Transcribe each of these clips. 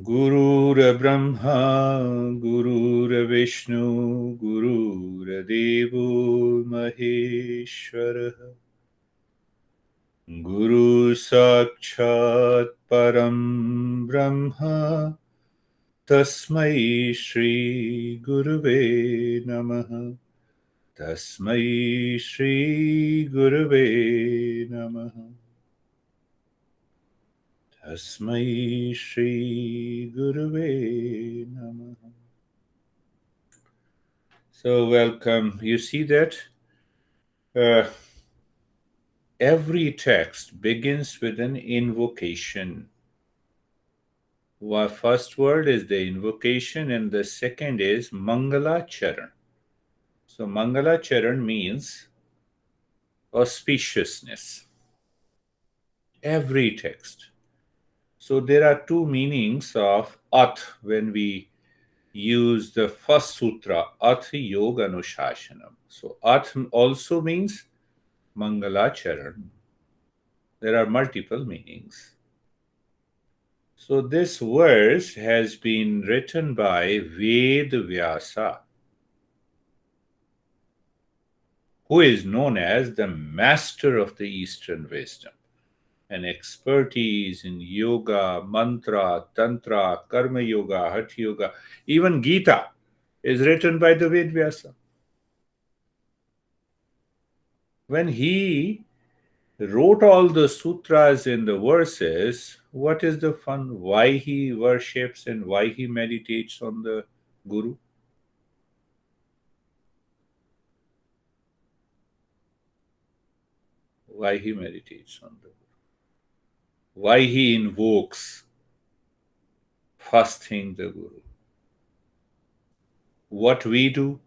Gurur Brahma, Gurur Vishnu, Gurur Devo Maheshwara, Guru Sakshat Param Brahma, Tasmai Shri Guruve Namaha, Tasmai Shri Guruve Namaha. Tasmai Shri Guruve Namaha. So, welcome. You see that uh, every text begins with an invocation. First word is the invocation, and the second is Mangala Charan. So, Mangala Charan means auspiciousness. Every text. So, there are two meanings of Ath when we use the first sutra, Ath Yoga Anushashanam. So, Ath also means Mangala Charan. There are multiple meanings. So, this verse has been written by Ved Vyasa, who is known as the master of the Eastern wisdom, an expertise in yoga, mantra, tantra, karma yoga, hatha yoga, even Gita is written by the Ved Vyasa. When he wrote all the sutras in the verses, what is the fun? Why he worships and why he meditates on the Guru? Why he meditates on the Guru? Why he invokes first thing the Guru? What we do?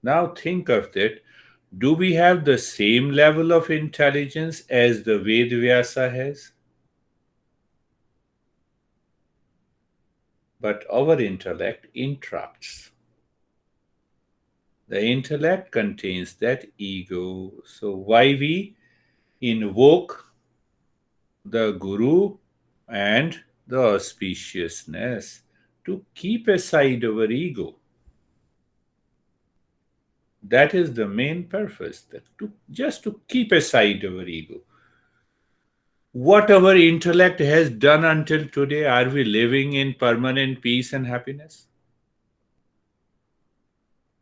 Now think of that. Do we have the same level of intelligence as the Ved Vyasa has? But our intellect interrupts. The intellect contains that ego. So why we invoke the Guru and the auspiciousness? To keep aside our ego. That is the main purpose, just to keep aside our ego. What our intellect has done until today, are we living in permanent peace and happiness?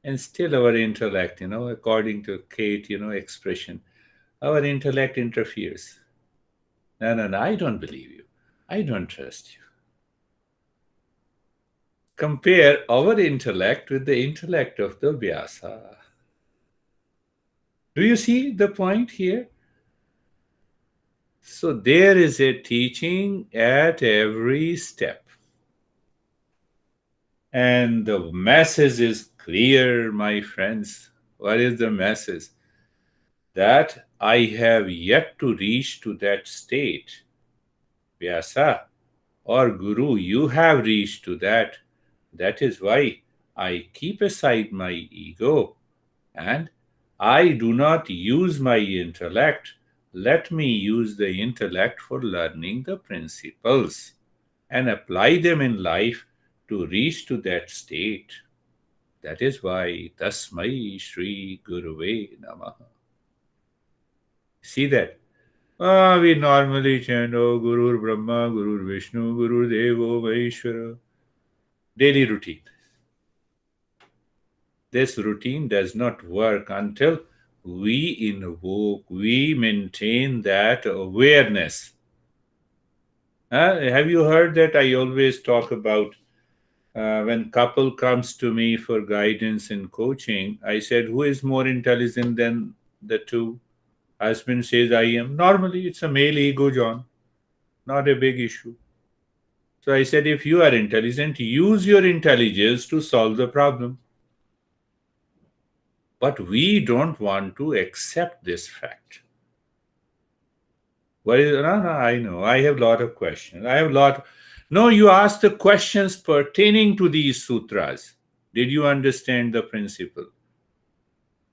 And still our intellect, according to Kate, expression, our intellect interferes. No, no, no, I don't believe you. I don't trust you. Compare our intellect with the intellect of the Vyasa. Do you see the point here? So there is a teaching at every step. And the message is clear, my friends. What is the message? That I have yet to reach to that state. Vyasa or Guru, you have reached to that. That is why I keep aside my ego and I do not use my intellect. Let me use the intellect for learning the principles and apply them in life to reach to that state. That is why Tasmai Shri Guruve Namaha. See that? We normally chant, oh, Guru Brahma, Guru Vishnu, Guru Devo Maheshwara. Daily routine. This routine does not work until we invoke, we maintain that awareness. Have you heard that I always talk about when couple comes to me for guidance and coaching, I said, who is more intelligent than the two? Husband says, I am. Normally, it's a male ego, John. Not a big issue. So I said, if you are intelligent, use your intelligence to solve the problem. But we don't want to accept this fact. What is no, no, I know. I have a lot of questions. No, you asked the questions pertaining to these sutras. Did you understand the principle?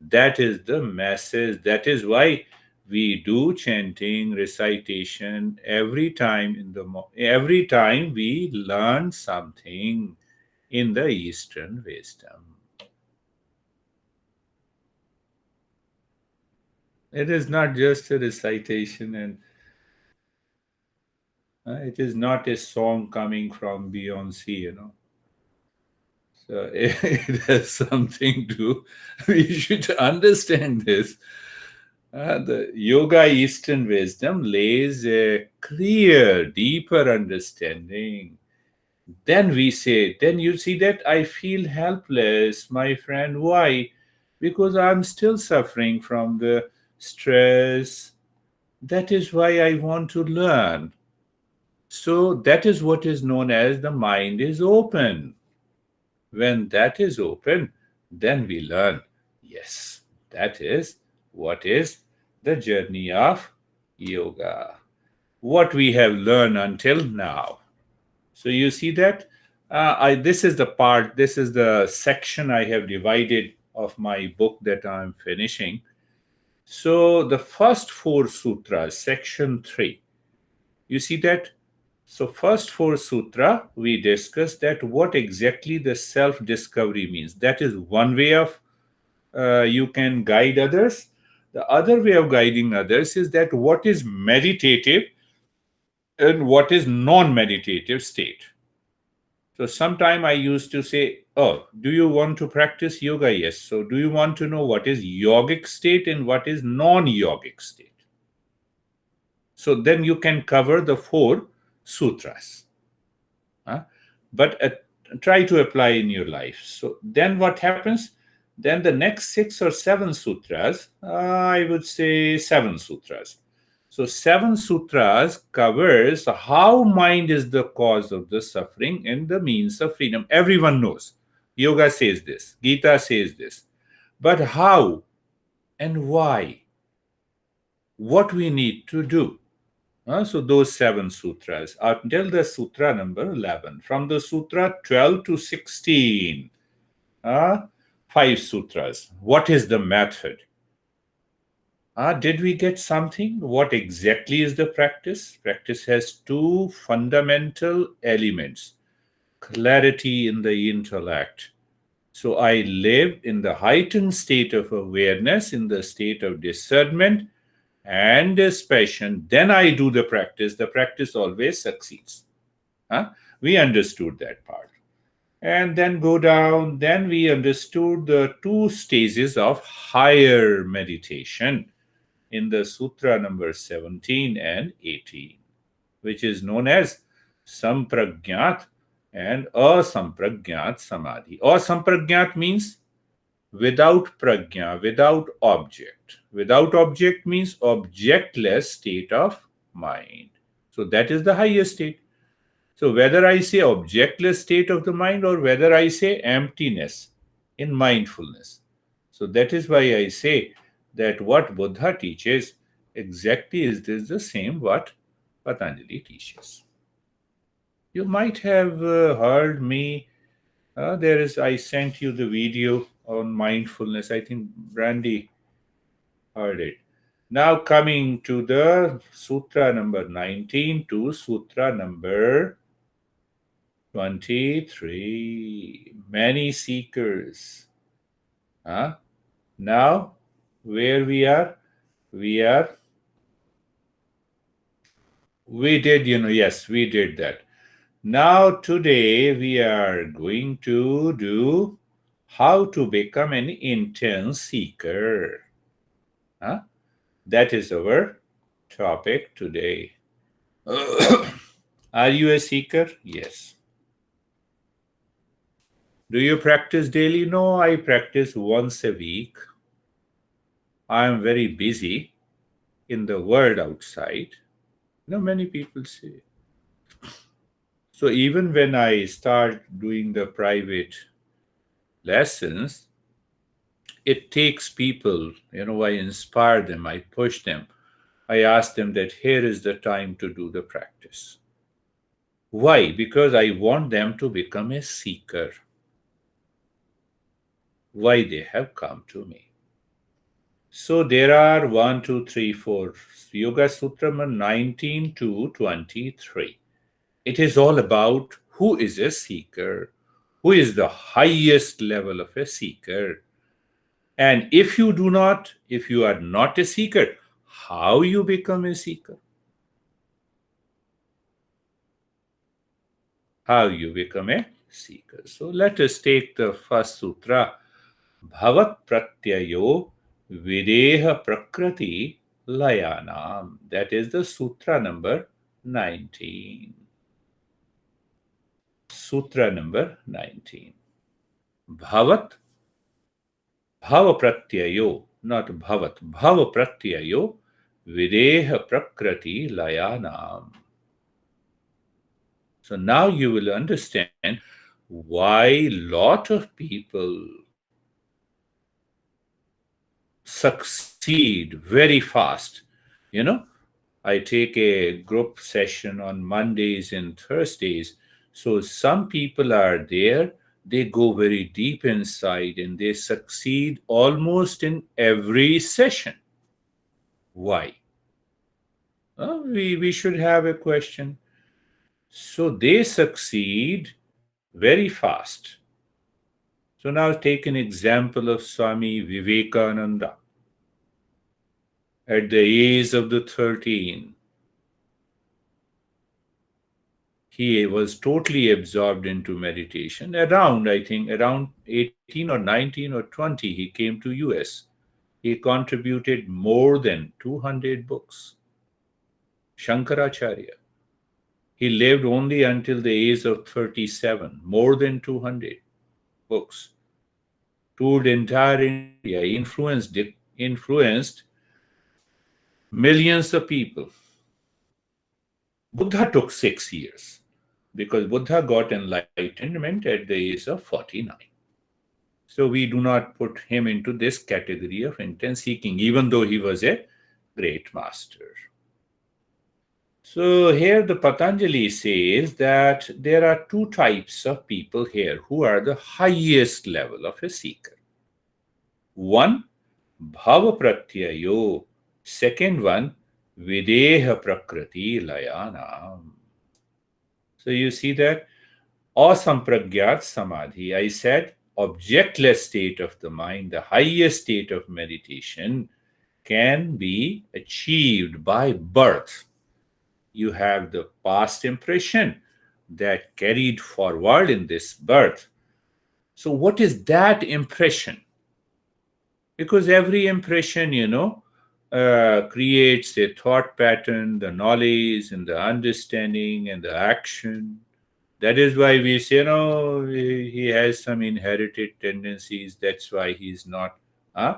That is the message. That is why We do chanting, recitation every time every time we learn something in the Eastern wisdom. It is not just a recitation, and it is not a song coming from Beyonce. So it has something to. We should understand this. The Yoga Eastern wisdom lays a clear, deeper understanding. Then you see that I feel helpless, my friend. Why? Because I'm still suffering from the stress. That is why I want to learn. So that is what is known as the mind is open. When that is open, then we learn. Yes, that is what is the journey of yoga. What we have learned until now. So you see that this is the part, this is the section I have divided of my book that I'm finishing. So the first four sutras, section 3, you see that. So first four sutra, we discussed that what exactly the self discovery means. That is one way of you can guide others. The other way of guiding others is that what is meditative and what is non-meditative state. So sometime I used to say, oh, do you want to practice yoga? Yes. So do you want to know what is yogic state and what is non-yogic state? So then you can cover the four sutras. Huh? But try to apply in your life. So then what happens? Then the next 6 or 7 sutras, I would say 7 sutras. So 7 sutras covers how mind is the cause of the suffering and the means of freedom. Everyone knows. Yoga says this, Gita says this. But how and why? What we need to do? So those 7 sutras until the sutra number 11. From the sutra 12 to 16, 5 sutras. What is the method? Did we get something? What exactly is the practice? Practice has two fundamental elements: clarity in the intellect. So I live in the heightened state of awareness, in the state of discernment and dispassion. Then I do the practice always succeeds. We understood that part. And then go down, then we understood the 2 stages of higher meditation in the sutra number 17 and 18, which is known as sampragyat and asampragyat samadhi. Asampragyat means without prajna, without object. Without object means objectless state of mind. So that is the highest state. So whether I say objectless state of the mind or whether I say emptiness in mindfulness. So that is why I say that what Buddha teaches exactly is this the same what Patanjali teaches. You might have heard me. I sent you the video on mindfulness. I think Brandy heard it. Now coming to the sutra number 19 to sutra number 23. Many seekers. Now, where we are? We are, we did, yes, we did that. Now, today, we are going to do how to become an intense seeker. That is our topic today. Are you a seeker? Yes. Do you practice daily? No, I practice once a week. I am very busy in the world outside. Many people say. So even when I start doing the private lessons, it takes people, I inspire them, I push them. I ask them that here is the time to do the practice. Why? Because I want them to become a seeker. Why they have come to me. So there are 1, 2, 3, 4. Yoga Sutra number 19 to 23. It is all about who is a seeker, who is the highest level of a seeker. And if you are not a seeker, how you become a seeker? How you become a seeker. So let us take the first sutra. Bhavat Pratyayo Videha Prakriti Layanam. That is the sutra number 19. Sutra number 19. Bhavat Bhava Pratyayo, not Bhavat, Bhava Pratyayo Videha Prakriti Layanam. So now you will understand why lot of people succeed very fast. You know, I take a group session on Mondays and Thursdays. So some people are there, they go very deep inside and they succeed almost in every session. Why? We should have a question. So they succeed very fast. So now take an example of Swami Vivekananda. At the age of the 13, he was totally absorbed into meditation. I think, around 18 or 19 or 20, he came to US. He contributed more than 200 books. Shankaracharya. He lived only until the age of 37, more than 200 books. Toured entire India, influenced millions of people. Buddha took 6 years because Buddha got enlightenment at the age of 49. So we do not put him into this category of intense seeking, even though he was a great master. So here the Patanjali says that there are two types of people here who are the highest level of a seeker. One, bhava pratyayo. Second one, videha prakriti layana. So you see that asampragyat samadhi, I said, objectless state of the mind, the highest state of meditation, can be achieved by birth. You have the past impression that carried forward in this birth. So, what is that impression? Because every impression, creates a thought pattern, the knowledge, and the understanding, and the action. That is why we say, no, he has some inherited tendencies. That's why he's not. Huh?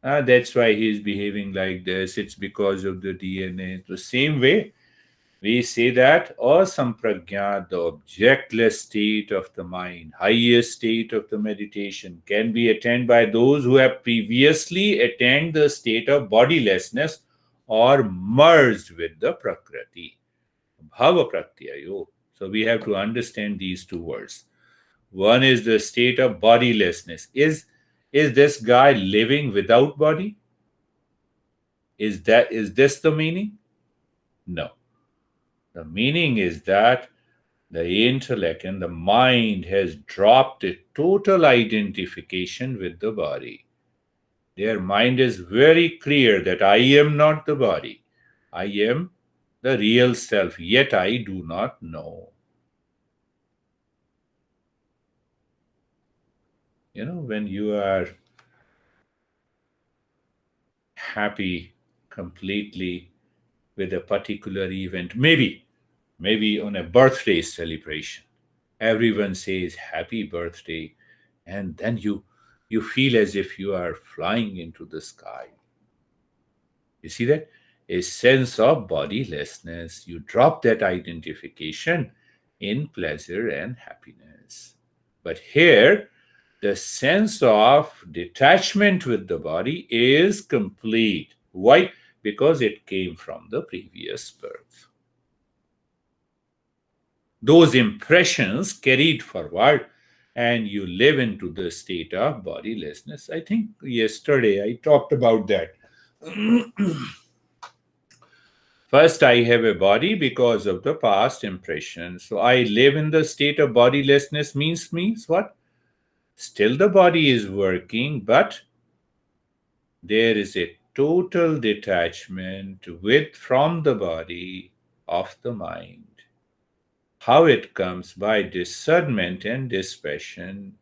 That's why he's behaving like this. It's because of the DNA. The same way, we say that asamprajna, the objectless state of the mind, highest state of the meditation, can be attained by those who have previously attained the state of bodilessness or merged with the prakriti. Bhava pratyayo. So we have to understand these two words. One is the state of bodilessness. Is this guy living without body? Is this the meaning? No. The meaning is that the intellect and the mind has dropped a total identification with the body. Their mind is very clear that I am not the body. I am the real self, yet I do not know. When you are happy completely with a particular event, maybe on a birthday celebration, everyone says happy birthday, and then you feel as if you are flying into the sky. You see that? A sense of bodilessness. You drop that identification in pleasure and happiness. But here, the sense of detachment with the body is complete. Why? Because it came from the previous birth. Those impressions carried forward and you live into the state of bodilessness. I think yesterday I talked about that. First, I have a body because of the past impression. So I live in the state of bodilessness means what? Still the body is working, but there is a total detachment with from the body of the mind. How it comes by discernment and dispassion.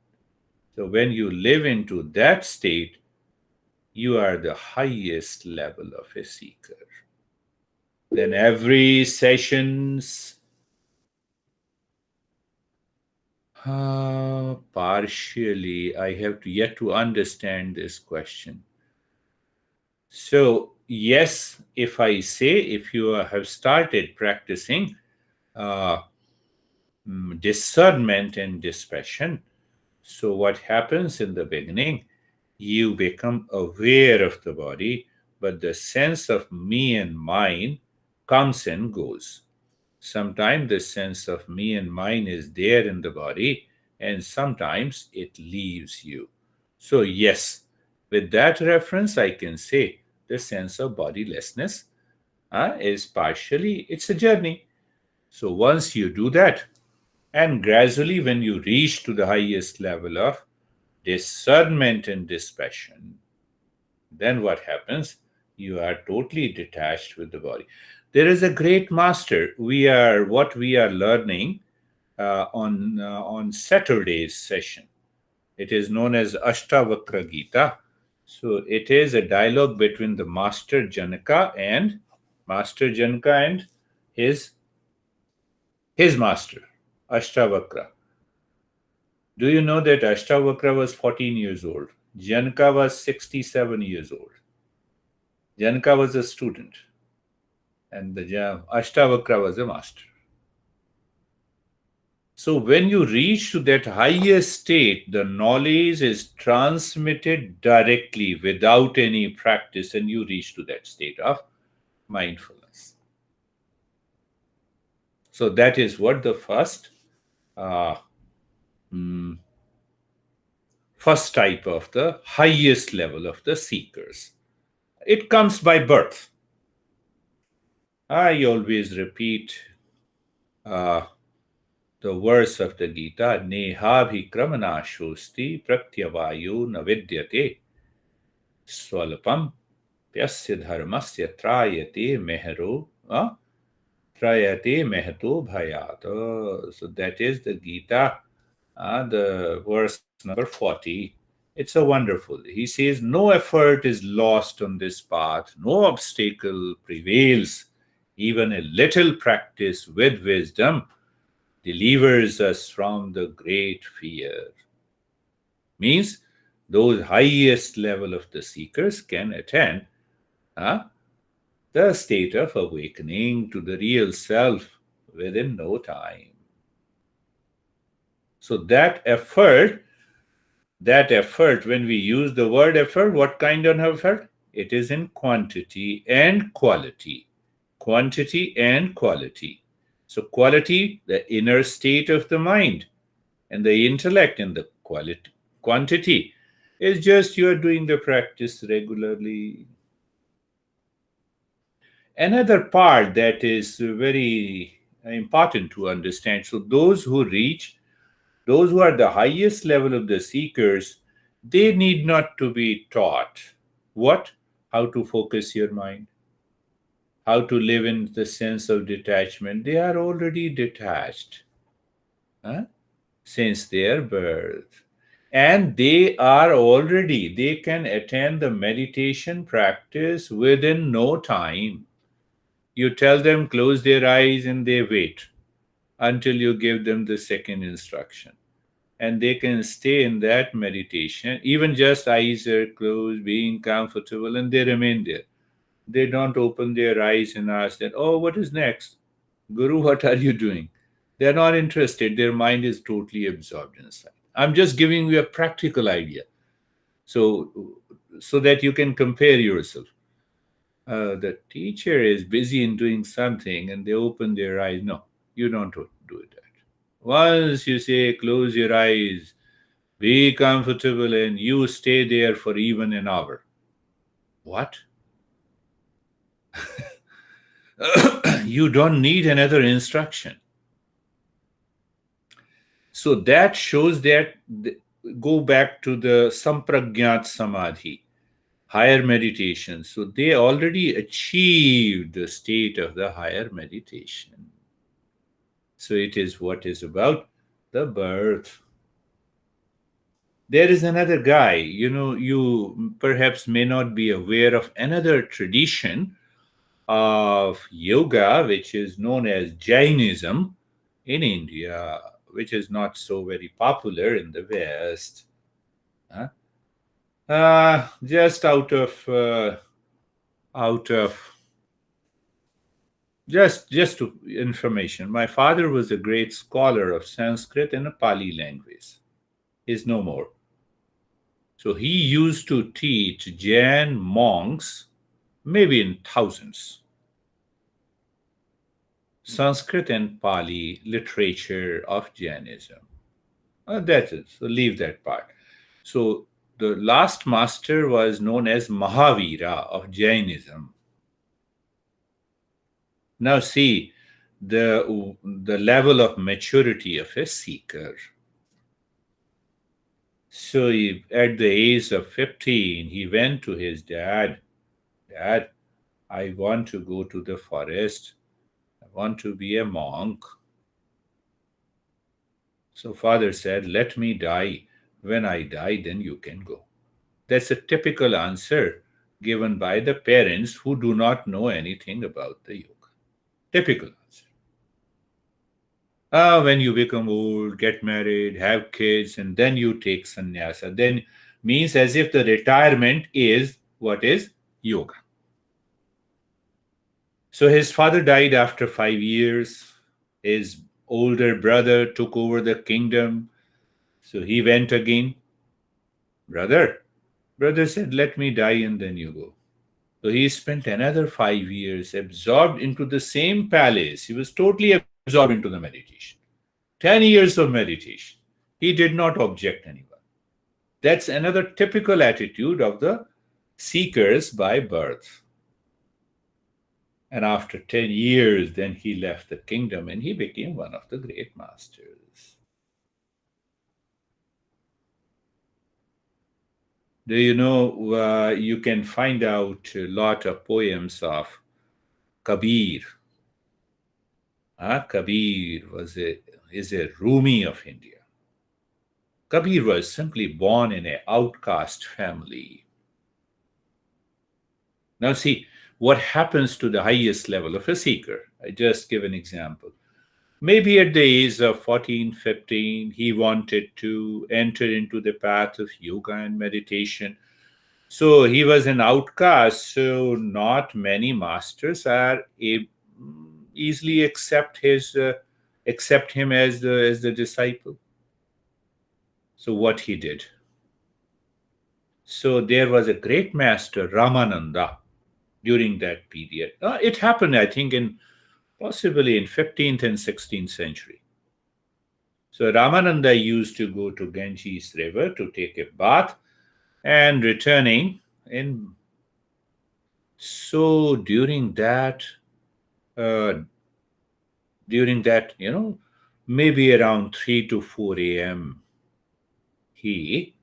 So when you live into that state, you are the highest level of a seeker. Then every sessions, partially, I have to yet to understand this question. So yes, if I say if you have started practicing uh, discernment and dispassion, so what happens in the beginning? You become aware of the body, but the sense of me and mine comes and goes. Sometimes the sense of me and mine is there in the body, and sometimes it leaves you. So, yes, with that reference, I can say the sense of bodilessness is partially, it's a journey. So, once you do that, and gradually, when you reach to the highest level of discernment and dispassion, then what happens? You are totally detached with the body. There is a great master. What we are learning on Saturday's session. It is known as Ashtavakra Gita. So it is a dialogue between the Master Janaka and his his master, Ashtavakra. Do you know that Ashtavakra was 14 years old? Janaka was 67 years old. Janaka was a student, and the Ashtavakra was a master. So when you reach to that higher state, the knowledge is transmitted directly without any practice, and you reach to that state of mindfulness. So that is what the uh, mm, first type of the highest level of the seekers. It comes by birth. I always repeat uh, the verse of the Gita, Neha bhikramana shosti pratyavayu navidyate swalpam pyasya dharmasya trayate mehato bhayat. So that is the Gita, the verse number 40. It's a wonderful. He says, no effort is lost on this path, no obstacle prevails. Even a little practice with wisdom delivers us from the great fear. Means those highest level of the seekers can attain uh, the state of awakening to the real self within no time. So that effort, when we use the word effort, what kind of effort? It is in quantity and quality. Quantity and quality. So quality, the inner state of the mind and the intellect, and the quantity is just you are doing the practice regularly. Another part that is very important to understand, so those who are the highest level of the seekers, they need not to be taught what? How to focus your mind, how to live in the sense of detachment. They are already detached, huh? Since their birth. And they can attend the meditation practice within no time. You tell them close their eyes and they wait until you give them the second instruction. And they can stay in that meditation, even just eyes are closed, being comfortable, and they remain there. They don't open their eyes and ask that, oh, what is next? Guru, what are you doing? They're not interested. Their mind is totally absorbed inside. I'm just giving you a practical idea. So so that you can compare yourself. The teacher is busy in doing something and they open their eyes. No, you don't do that. Once you say close your eyes, Be comfortable and you stay there for even an hour. What? You don't need another instruction. So that shows that, go back to the Sampragyat Samadhi, higher meditation. So they already achieved the state of the higher meditation. So it is what is about the birth. There is another guy, you perhaps may not be aware of another tradition of yoga, which is known as Jainism in India, which is not so very popular in the West. Huh? Just out of just to information, my father was a great scholar of Sanskrit and a Pali language. He's no more. So he used to teach Jain monks, maybe in thousands, Sanskrit and Pali literature of Jainism. That's it. So leave that part. So the last master was known as Mahavira of Jainism. Now see the level of maturity of a seeker. So at the age of 15, he went to his dad. Dad, I want to go to the forest. I want to be a monk. So father said, let me die. When I die, then you can go. That's a typical answer given by the parents who do not know anything about the yoga. Typical answer. When you become old, get married, have kids, and then you take sannyasa, then means as if the retirement is what is yoga. So his father died after 5 years. His older brother took over the kingdom. So he went again. Brother said, let me die and then you go. So he spent another 5 years absorbed into the same palace. He was totally absorbed into the meditation. 10 years of meditation. He did not object anyone. That's another typical attitude of the seekers by birth. And after 10 years, then he left the kingdom and he became one of the great masters. Do you know, you can find out a lot of poems of Kabir. Kabir is a Rumi of India. Kabir was simply born in an outcast family. Now see, what happens to the highest level of a seeker? I just give an example. Maybe at the age of 14, 15, he wanted to enter into the path of yoga and meditation. So he was an outcast, so not many masters are easily accept him as the disciple. So what he did? So there was a great master, Ramananda, during that period. It happened, I think, in possibly in 15th and 16th century. So Ramananda used to go to Ganges River to take a bath and returning in. So uh, during that, maybe around 3 to 4 a.m., he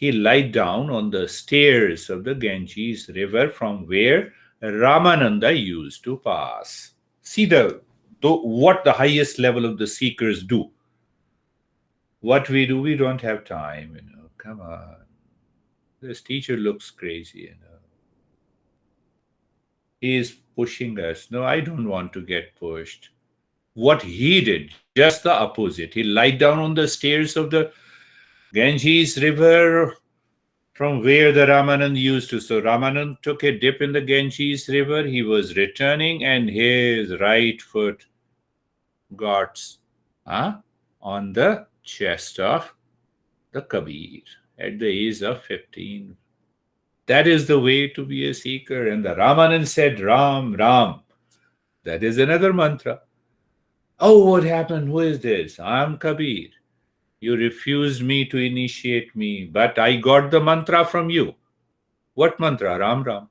lied down on the stairs of the Ganges River from where Ramananda used to pass. See what the highest level of the seekers do. What we do, we don't have time, Come on. This teacher looks crazy. He is pushing us. No, I don't want to get pushed. What he did, just the opposite. He lied down on the stairs of the Ganges River from where the Ramanand used to. So Ramanand took a dip in the Ganges River. He was returning and his right foot got on the chest of the Kabir at the age of 15. That is the way to be a seeker. And the Ramanand said, Ram, Ram. That is another mantra. Oh, what happened? Who is this? I'm Kabir. You refused me to initiate me, but I got the mantra from you. What mantra? Ram Ram.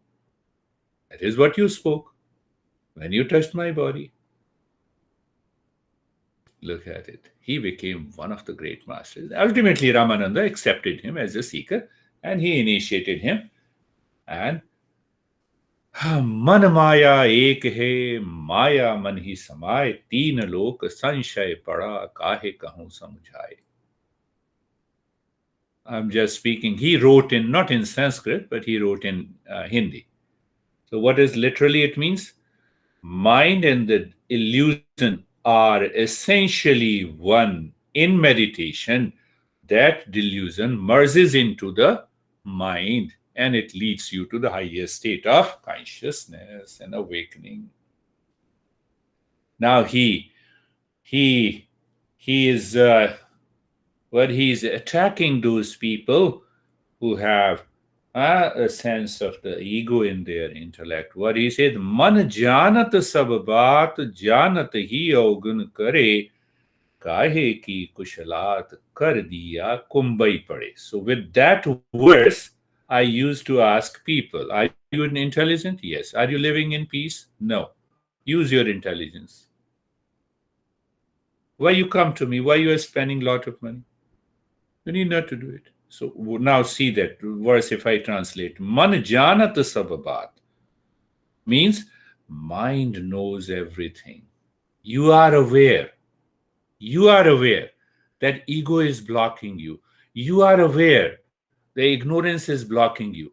That is what you spoke when you touched my body. Look at it. He became one of the great masters. Ultimately, Ramananda accepted him as a seeker and he initiated him. And मन माया एक है माया मन ही समाए तीन लोक संशय पड़ा काहे कहूं समझाए. I'm just speaking. He wrote in, not in Sanskrit, but he wrote in Hindi. So what is literally it means? Mind and the illusion are essentially one. In meditation, that delusion merges into the mind and it leads you to the highest state of consciousness and awakening. Now he is he's attacking those people who have a sense of the ego in their intellect. What he said, man janat sab baat janat hi agun kare kahe ki kushalat kar diya kumbai pade. So with that verse, I used to ask people, are you intelligent? Yes. Are you living in peace? No. Use your intelligence. Why you come to me? Why you are spending a lot of money? You need not to do it. So now see that verse if I translate. Man janat sababat means mind knows everything. You are aware. You are aware that ego is blocking you. You are aware the ignorance is blocking you.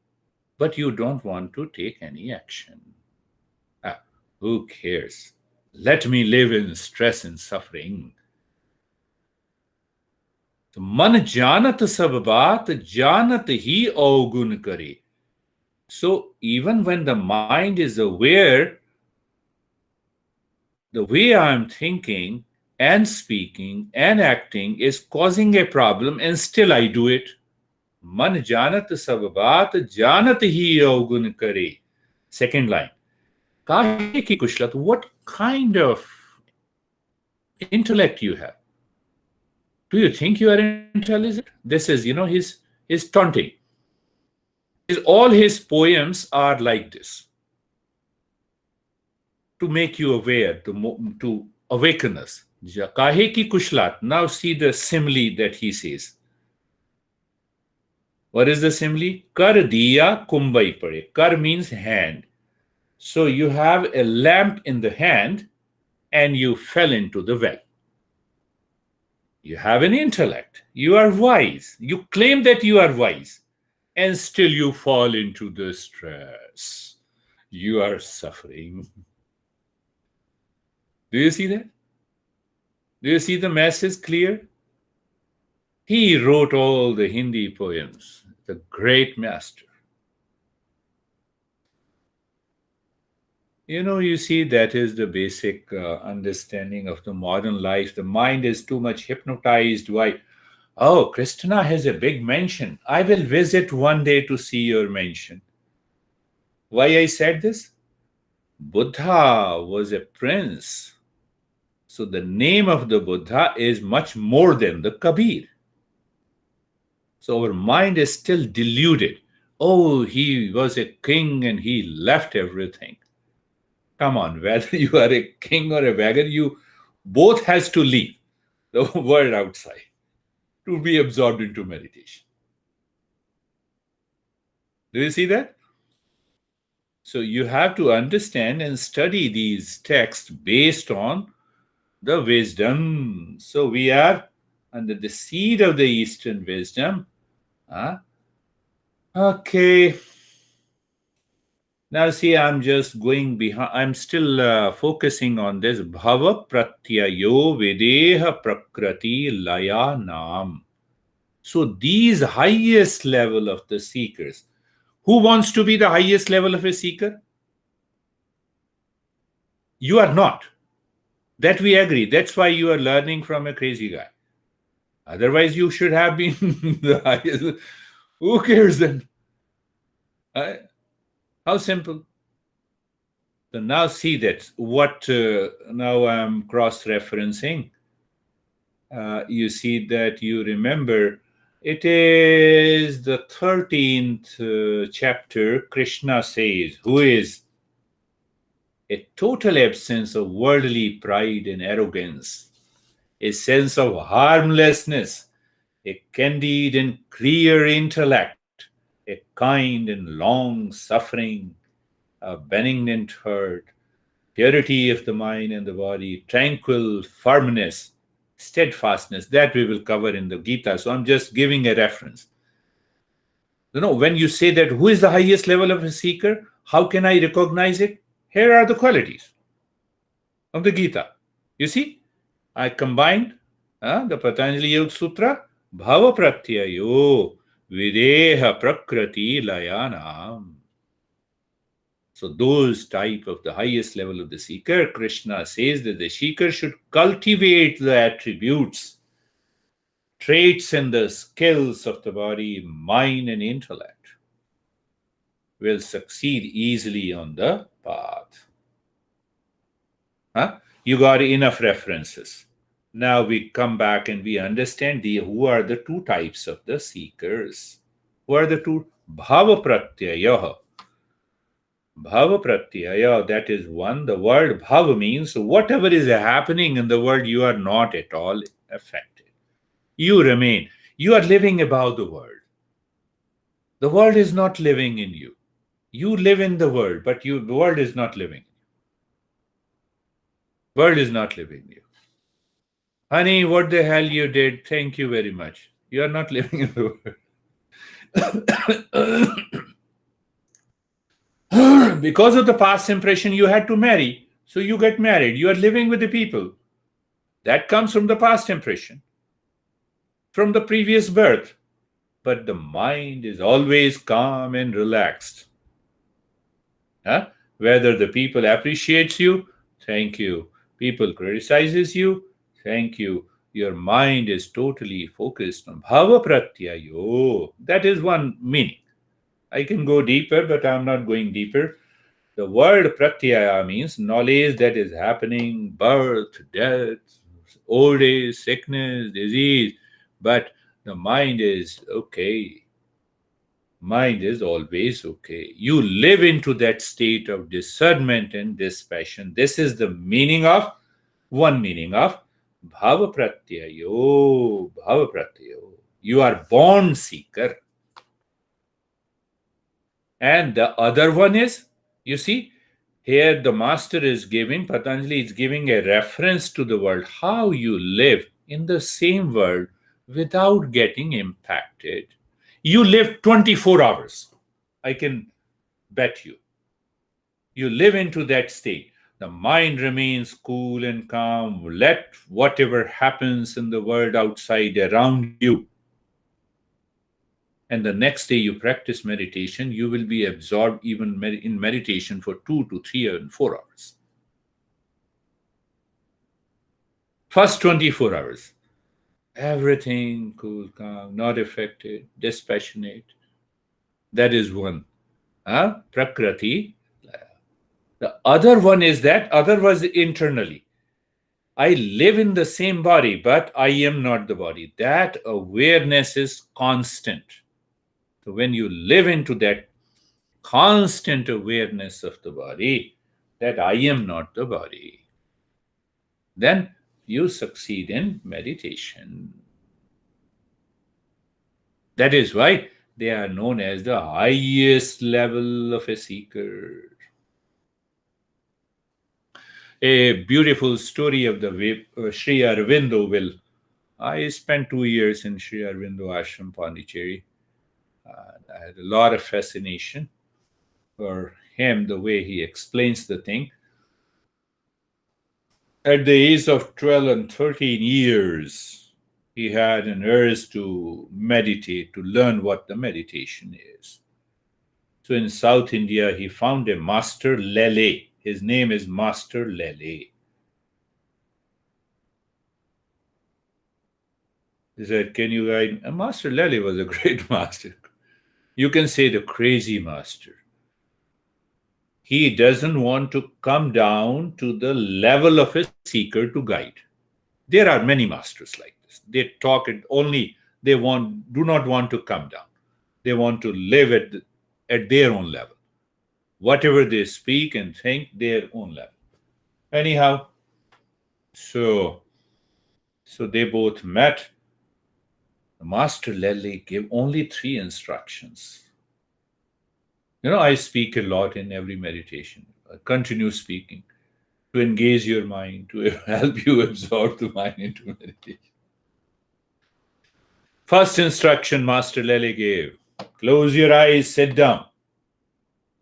But you don't want to take any action. Ah, who cares? Let me live in stress and suffering. मन जानत सब बात जानत ही अवगुण करे. So even when the mind is aware, the way I'm thinking and speaking and acting is causing a problem and still I do it. Man janat sab baat janat hi agun kare. Second line. Kahe ki kushlat. What kind of intellect you have? Do you think you are intelligent? This is, his taunting. All his poems are like this to make you aware, to awaken us. Kahe ki kushlat. Now see the simile that he says. What is the simile? Kar diya kumbai pade. Kar means hand. So you have a lamp in the hand and you fell into the well. You have an intellect. You are wise. You claim that you are wise. And still you fall into the stress. You are suffering. Do you see that? Do you see the message clear? He wrote all the Hindi poems, the great master. You see, that is the basic understanding of the modern life. The mind is too much hypnotized by, oh, Krishna has a big mansion. I will visit one day to see your mansion. Why I said this? Buddha was a prince. So the name of the Buddha is much more than the Kabir. So our mind is still deluded. Oh, he was a king and he left everything. Come on, whether you are a king or a beggar, you both has to leave the world outside to be absorbed into meditation. Do you see that? So you have to understand and study these texts based on the wisdom. So we are under the seed of the Eastern wisdom. Okay. Now see, I'm just going behind. I'm still focusing on this. Bhava pratyayo videha prakrati laya nam. So these highest level of the seekers. Who wants to be the highest level of a seeker? You are not. That we agree. That's why you are learning from a crazy guy. Otherwise, you should have been the highest. Who cares then? How simple. So now see that what now I'm cross-referencing. you see that you remember it is the 13th chapter. Krishna says, who is a total absence of worldly pride and arrogance, a sense of harmlessness, a candid and clear intellect, a kind and long suffering, a benignant heart, purity of the mind and the body, tranquil firmness, steadfastness. That we will cover in the Gita. So I'm just giving a reference. When you say that who is the highest level of a seeker, how can I recognize it? Here are the qualities of the Gita. You see, I combined the Patanjali Yoga Sutra, Bhava Pratyayo, Videha Prakrati Layanam. So those type of the highest level of the seeker, Krishna says that the seeker should cultivate the attributes, traits and the skills of the body, mind and intellect, will succeed easily on the path. You got enough references. Now we come back and we understand who are the two types of the seekers. Who are the two? Bhava Pratyaya. Bhava Pratyaya, that is one. The word bhava means whatever is happening in the world, you are not at all affected. You remain. You are living above the world. The world is not living in you. You live in the world, but the world is not living. World is not living in you. Honey, what the hell you did? Thank you very much. You are not living in the world. Because of the past impression, you had to marry. So you get married. You are living with the people. That comes from the past impression, from the previous birth. But the mind is always calm and relaxed. Whether the people appreciates you, thank you. People criticizes you, thank you. Your mind is totally focused on bhava pratyayo. That is one meaning. I can go deeper, but I'm not going deeper. The word pratyaya means knowledge that is happening, birth, death, old age, sickness, disease. But the mind is okay. Mind is always okay. You live into that state of discernment and dispassion. This is the one meaning of bhava pratyayo. Bhava pratyayo. You are born seeker. And the other one is, you see, here the master is giving, Patanjali is giving a reference to the world, how you live in the same world without getting impacted. You live 24 hours. I can bet you. You live into that state. The mind remains cool and calm. Let whatever happens in the world outside around you. And the next day you practice meditation, you will be absorbed even in meditation for 2 to 3 and 4 hours. First 24 hours. Everything cool, calm, not affected, dispassionate. That is one. Prakrati. The other one is that other was internally. I live in the same body, but I am not the body. That awareness is constant. So when you live into that constant awareness of the body, that I am not the body, then you succeed in meditation. That is why they are known as the highest level of a seeker. A beautiful story of the Sri Aurobindo will. I spent 2 years in Sri Aurobindo Ashram, Pondicherry. I had a lot of fascination for him, the way he explains the thing. At the age of 12 and 13 years, he had an urge to meditate, to learn what the meditation is. So in South India, he found a Master Lele. His name is Master Lele. He said, can you guide? And Master Lele was a great master. You can say the crazy master. He doesn't want to come down to the level of a seeker to guide. There are many masters like this. this. They talk it only, do not want to come down. They want to live at their own level. Whatever they speak and think, their own level. Anyhow, so they both met. The Master Lele gave only 3 instructions. I speak a lot in every meditation. I continue speaking to engage your mind, to help you absorb the mind into meditation. First instruction Master Lele gave: close your eyes, sit down.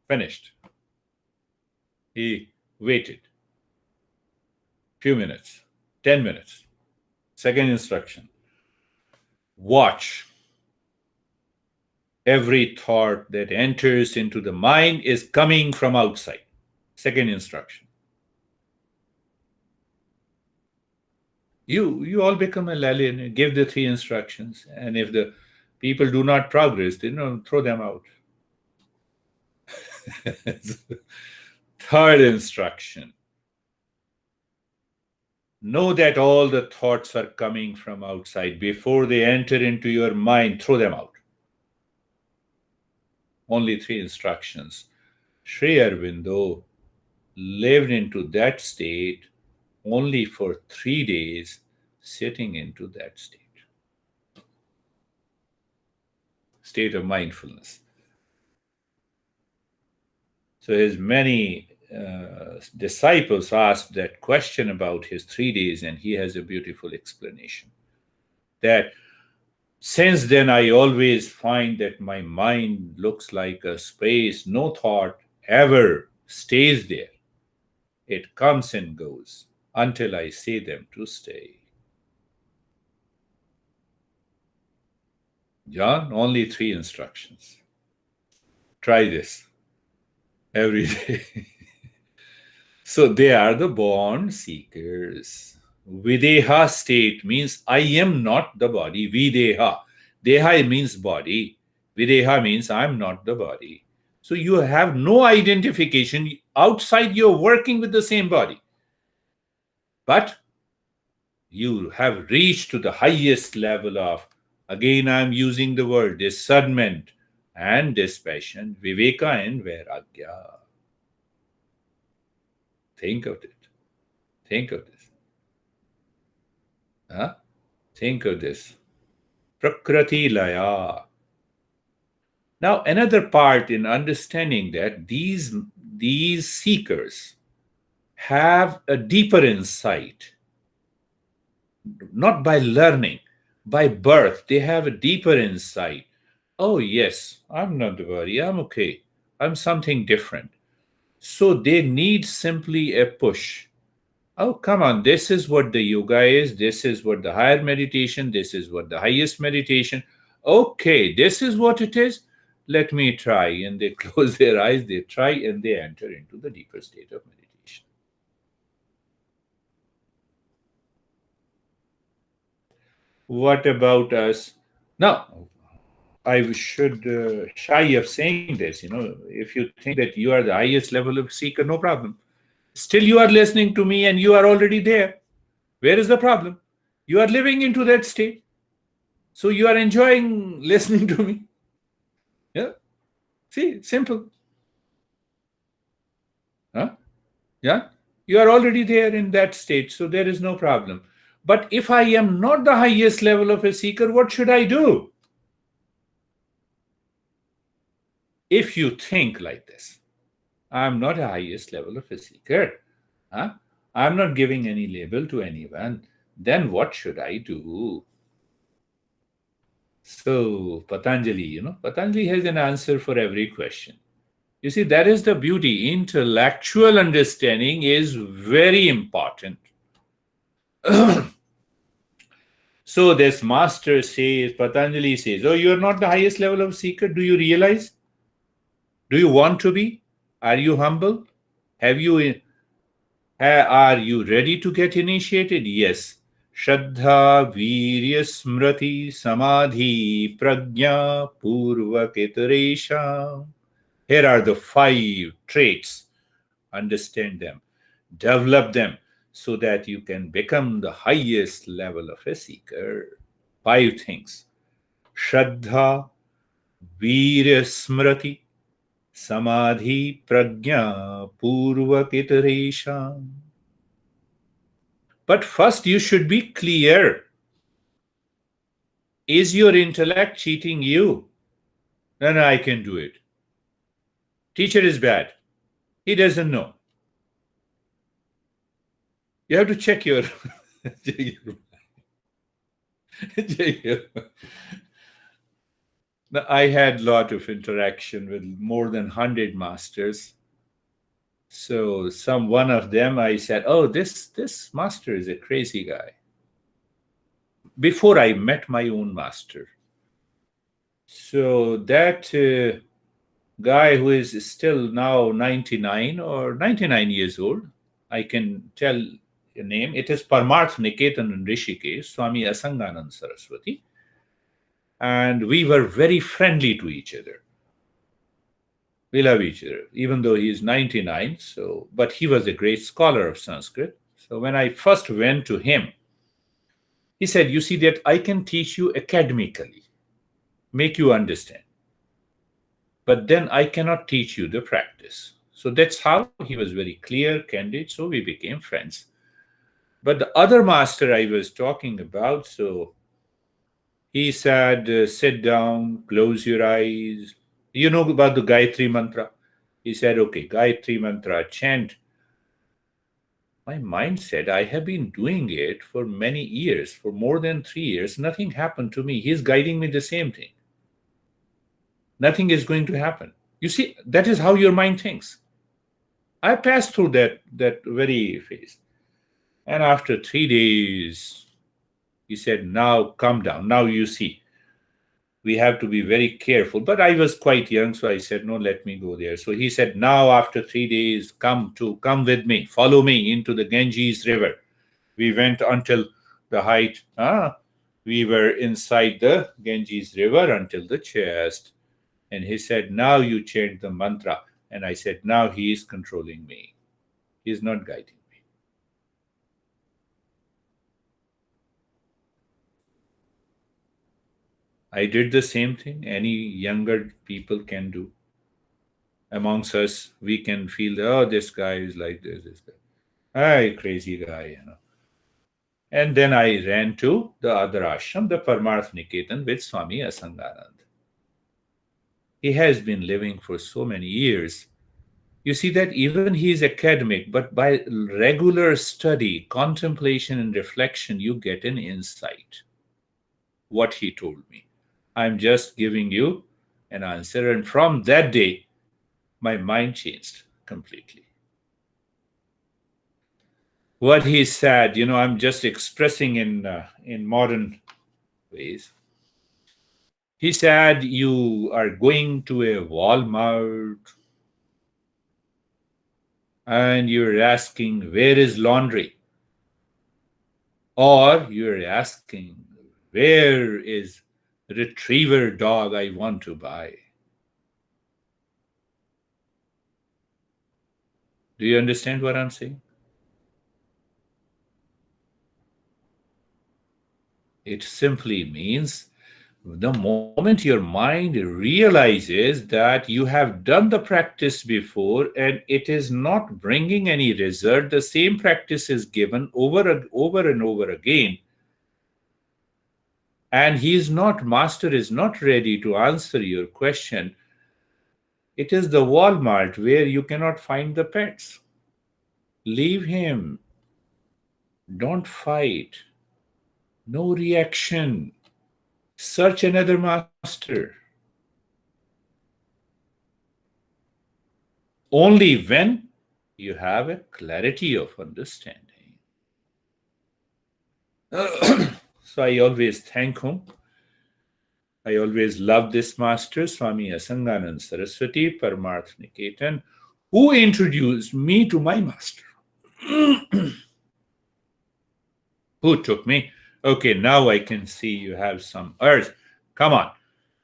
Finished. He waited. Few minutes, 10 minutes. Second instruction: watch. Every thought that enters into the mind is coming from outside. Second instruction. You all become a Lele and give the 3 instructions. And if the people do not progress, throw them out. Third instruction: know that all the thoughts are coming from outside. Before they enter into your mind, throw them out. Only 3 instructions. Sri Aurobindo lived into that state only for 3 days, sitting into that state of mindfulness. So his many disciples asked that question about his 3 days, and he has a beautiful explanation. That since then I always find that my mind looks like a space. No thought ever stays there. It comes and goes until I say them to stay. John, only 3 instructions. Try this every day. So they are the born seekers. Videha state means I am not the body. Videha. Deha means body. Videha means I am not the body. So you have no identification. Outside you're working with the same body. But you have reached to the highest level of, again I'm using the word, discernment and dispassion, viveka and vairagya. Think of it. Think of this. Think of this. Prakriti laya. Now, another part in understanding that these seekers have a deeper insight, not by learning, by birth. They have a deeper insight. Oh, yes, I'm not the body. I'm okay. I'm something different. So they need simply a push. Oh, come on. This is what the yoga is. This is what the higher meditation. This is what the highest meditation. Okay, this is what it is. Let me try. And they close their eyes, they try, and they enter into the deeper state of meditation. What about us? Now, I should shy of saying this. If you think that you are the highest level of seeker, no problem. Still, you are listening to me and you are already there. Where is the problem? You are living into that state. So you are enjoying listening to me. Yeah. See, simple. Huh? Yeah. You are already there in that state. So there is no problem. But if I am not the highest level of a seeker, what should I do? If you think like this, I'm not a highest level of a seeker. I'm not giving any label to anyone. Then what should I do? So Patanjali, Patanjali has an answer for every question. You see, that is the beauty. Intellectual understanding is very important. So this master says, Patanjali says, oh, you're not the highest level of seeker. Do you realize? Do you want to be? Are you humble? Are you ready to get initiated? Yes. Shraddha, Virya, Smriti, Samadhi, Prajna, Purvak, Itaresha. Here are the 5 traits. Understand them. Develop them. so that you can become the highest level of a seeker. Five things: Shraddha, Veer Smriti, Samadhi, Prajna, Purvak Iteration. But first, you should be clear. Is your intellect cheating you? No, no, I can do it. Teacher is bad. He doesn't know. You have to check your. I had a lot of interaction with more than 100 masters. So one of them, I said, "Oh, this master is a crazy guy." Before I met my own master, so that guy who is still now 99 or 99 years old, I can tell a name. It is Parmarth Niketan in Rishikesh, Swami Asanganand Saraswati, and we were very friendly to each other. We love each other, even though he is 99. So, but he was a great scholar of Sanskrit. So when I first went to him, he said, "You see that I can teach you academically, make you understand, but then I cannot teach you the practice." So that's how he was very clear, candid. So we became friends. But the other master I was talking about, so he said, "Sit down, close your eyes. You know about the Gayatri Mantra?" He said, "Okay, Gayatri Mantra, chant." My mind said, "I have been doing it for many years, for more than 3 years. Nothing happened to me. He's guiding me the same thing. Nothing is going to happen." You see, that is how your mind thinks. I passed through that very phase. And after 3 days, he said, "Now calm down. Now you see, we have to be very careful." But I was quite young, so I said, "No, let me go there." So he said, "Now after 3 days, come with me, follow me into the Ganges River." We went until the height. We were inside the Ganges River until the chest. And he said, "Now you chant the mantra." And I said, "Now he is controlling me. He is not guiding me." I did the same thing any younger people can do. Amongst us, we can feel, "Oh, this guy is like this guy. Hey, crazy guy. And then I ran to the other ashram, the Parmarth Niketan, with Swami Asanganand. He has been living for so many years. You see that even he is academic, but by regular study, contemplation, and reflection, you get an insight. What he told me. I'm just giving you an answer. And from that day, my mind changed completely. What he said, I'm just expressing in modern ways. He said, "You are going to a Walmart and you're asking, where is laundry?" Or you're asking, where is retriever dog I want to buy? Do you understand what I'm saying? It simply means the moment your mind realizes that you have done the practice before and it is not bringing any result, the same practice is given over and over again, and master is not ready to answer your question. It is the Walmart where you cannot find the pets. Leave him. Don't fight. No reaction. Search another master. Only when you have a clarity of understanding. So I always thank him. I always love this master, Swami Asanganand Saraswati, Paramarth Niketan, who introduced me to my master. Who took me? Okay, now I can see you have some earth. Come on,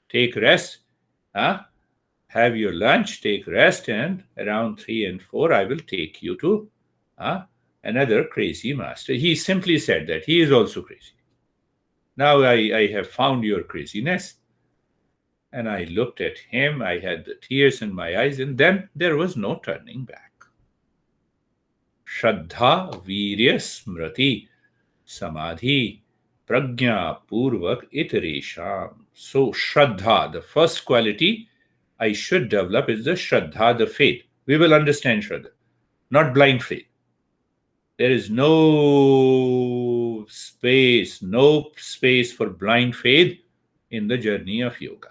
take rest. Huh? Have your lunch, take rest, and around 3 and 4, I will take you to another crazy master. He simply said that he is also crazy. Now I have found your craziness. And I looked at him, I had the tears in my eyes, and then there was no turning back. Shraddha, Virya, Smriti, Samadhi, Prajna, Purvak, Itaresham. So, Shraddha, the first quality I should develop is the Shraddha, the faith. We will understand Shraddha, not blind faith. There is no space for blind faith in the journey of yoga.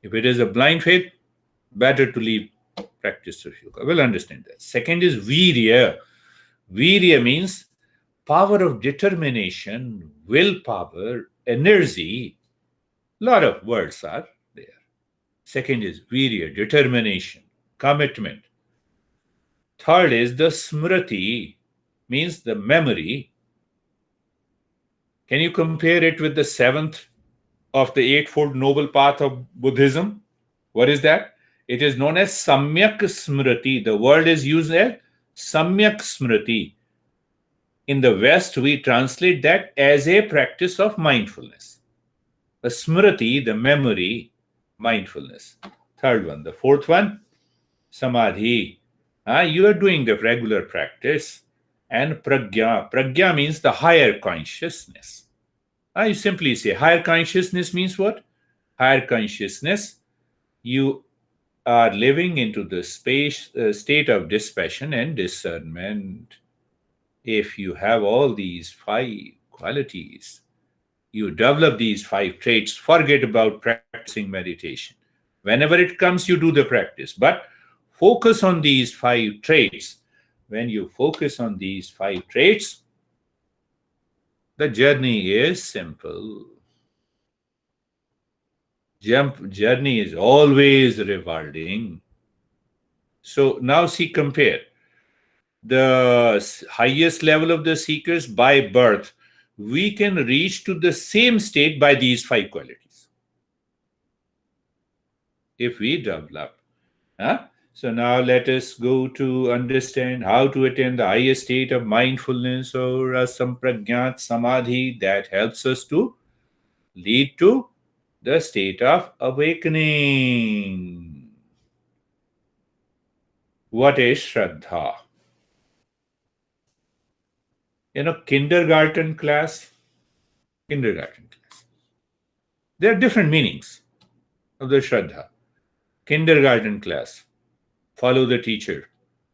If it is a blind faith, better to leave practice of yoga. We'll understand that. Second is virya. Virya means power of determination, willpower, energy. A lot of words are there. Second is virya, determination, commitment. Third is the smriti, means the memory. Can you compare it with the seventh of the eightfold noble path of Buddhism? What is that? It is known as Samyak Smriti. The word is used as Samyak Smriti. In the West, we translate that as a practice of mindfulness. The Smriti, the memory, mindfulness. Third one. The fourth one, Samadhi. You are doing the regular practice. And Pragya. Pragya means the higher consciousness. You simply say higher consciousness means what? Higher consciousness, you are living into the state of dispassion and discernment. If you have all these five qualities, you develop these five traits, forget about practicing meditation. Whenever it comes, you do the practice, but focus on these five traits. When you focus on these five traits, the journey is simple. Journey is always rewarding. So now see, compare the highest level of the seekers by birth. We can reach to the same state by these five qualities if we develop. So now let us go to understand how to attain the highest state of mindfulness or sampragyat samadhi that helps us to lead to the state of awakening. What is Shraddha? Kindergarten class. There are different meanings of the Shraddha. Kindergarten class. Follow the teacher.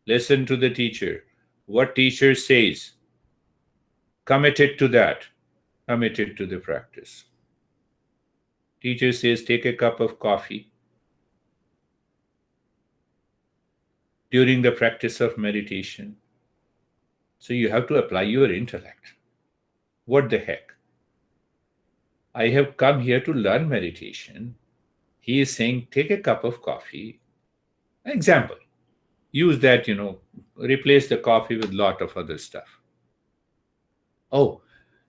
Listen to the teacher. What teacher says. Committed to that. Committed to the practice. Teacher says, take a cup of coffee. During the practice of meditation. So you have to apply your intellect. What the heck? I have come here to learn meditation. He is saying, take a cup of coffee. Example. Use that, replace the coffee with a lot of other stuff. Oh,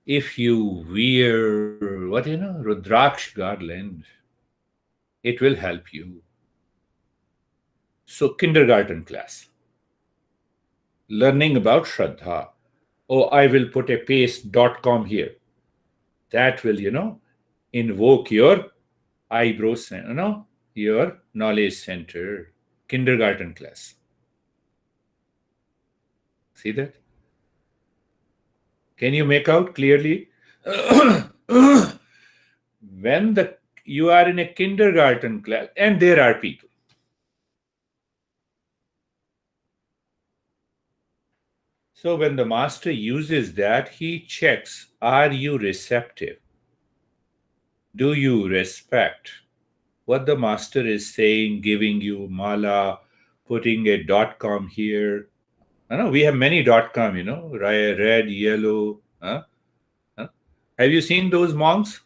if you wear, Rudraksh garland, it will help you. So, kindergarten class. Learning about Shraddha. Oh, I will put a paste.com here. That will, invoke your eyebrows, your knowledge center. Kindergarten class. See that? Can you make out clearly? When you are in a kindergarten class, and there are people. So when the master uses that, he checks, are you receptive? Do you respect what the master is saying, giving you mala, putting a .com here? We have many .com, red, yellow. Have you seen those monks?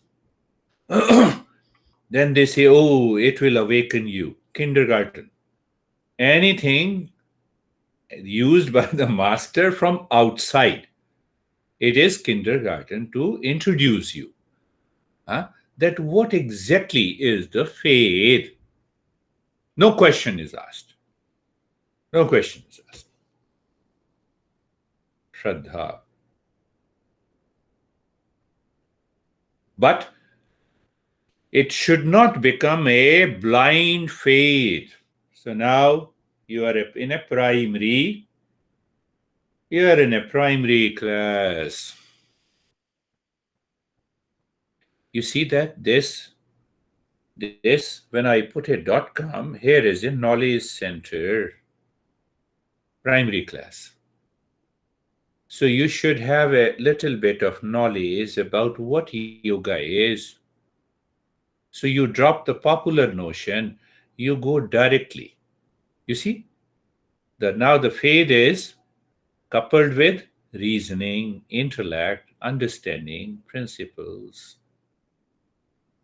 Then they say, oh, it will awaken you. Kindergarten. Anything used by the master from outside, it is kindergarten to introduce you. That what exactly is the faith? No question is asked. No question is asked. Shraddha. But it should not become a blind faith. So now you are in a primary, you are in a primary class. You see that this when I put a .com, here is a knowledge center, primary class. So you should have a little bit of knowledge about what yoga is. So you drop the popular notion, you go directly. You see? Now the faith is coupled with reasoning, intellect, understanding, principles.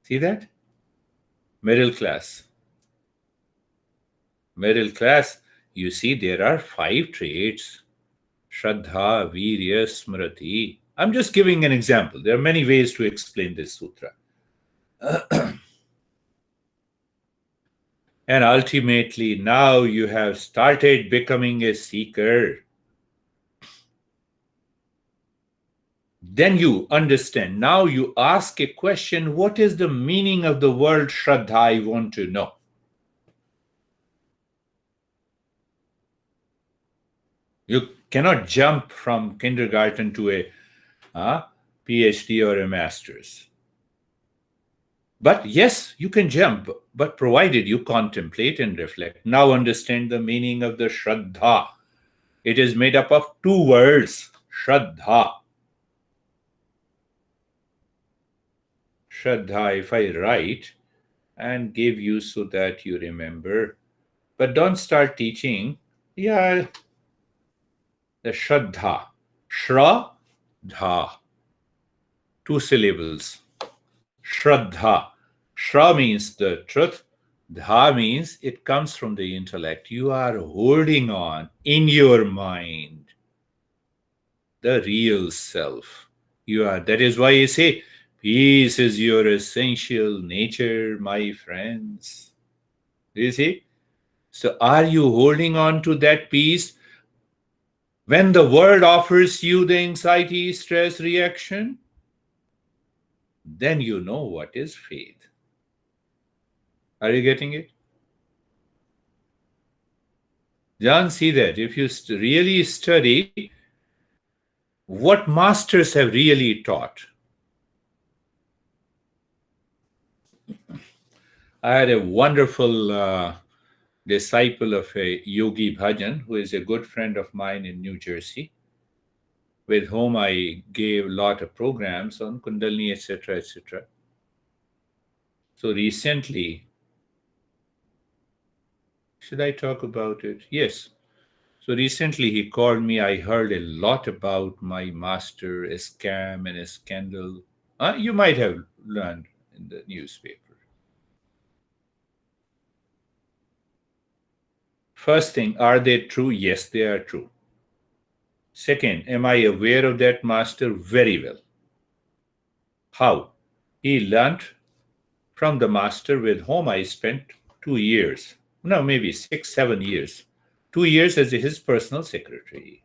See that? Middle class. Middle class, you see, there are 5 traits: Shraddha, Virya, Smriti. I'm just giving an example. There are many ways to explain this sutra. And ultimately, now you have started becoming a seeker. Then you understand. Now you ask a question: what is the meaning of the word Shraddha? I want to know. You cannot jump from kindergarten to a PhD or a master's. But yes, you can jump, but provided you contemplate and reflect. Now understand the meaning of the Shraddha. It is made up of 2 words: Shraddha. Shraddha, if I write and give you so that you remember, but don't start teaching. Yeah, the Shraddha. Shraddha. 2 syllables. Shraddha. Shra means the truth. Dha means it comes from the intellect. You are holding on in your mind the real self. You are. That is why I say, peace is your essential nature, my friends. Do you see? So, are you holding on to that peace when the world offers you the anxiety, stress reaction? Then you know what is faith. Are you getting it? John, see that if you really study what masters have really taught. I had a wonderful disciple of a Yogi Bhajan, who is a good friend of mine in New Jersey, with whom I gave a lot of programs on kundalini, etc., etc. So recently, should I talk about it? Yes. So recently he called me. I heard a lot about my master, a scam and a scandal. You might have learned in the newspaper. First thing, are they true? Yes, they are true. Second, am I aware of that master? Very well. How? He learnt from the master with whom I spent 2 years. No, maybe 6, 7 years. 2 years as his personal secretary.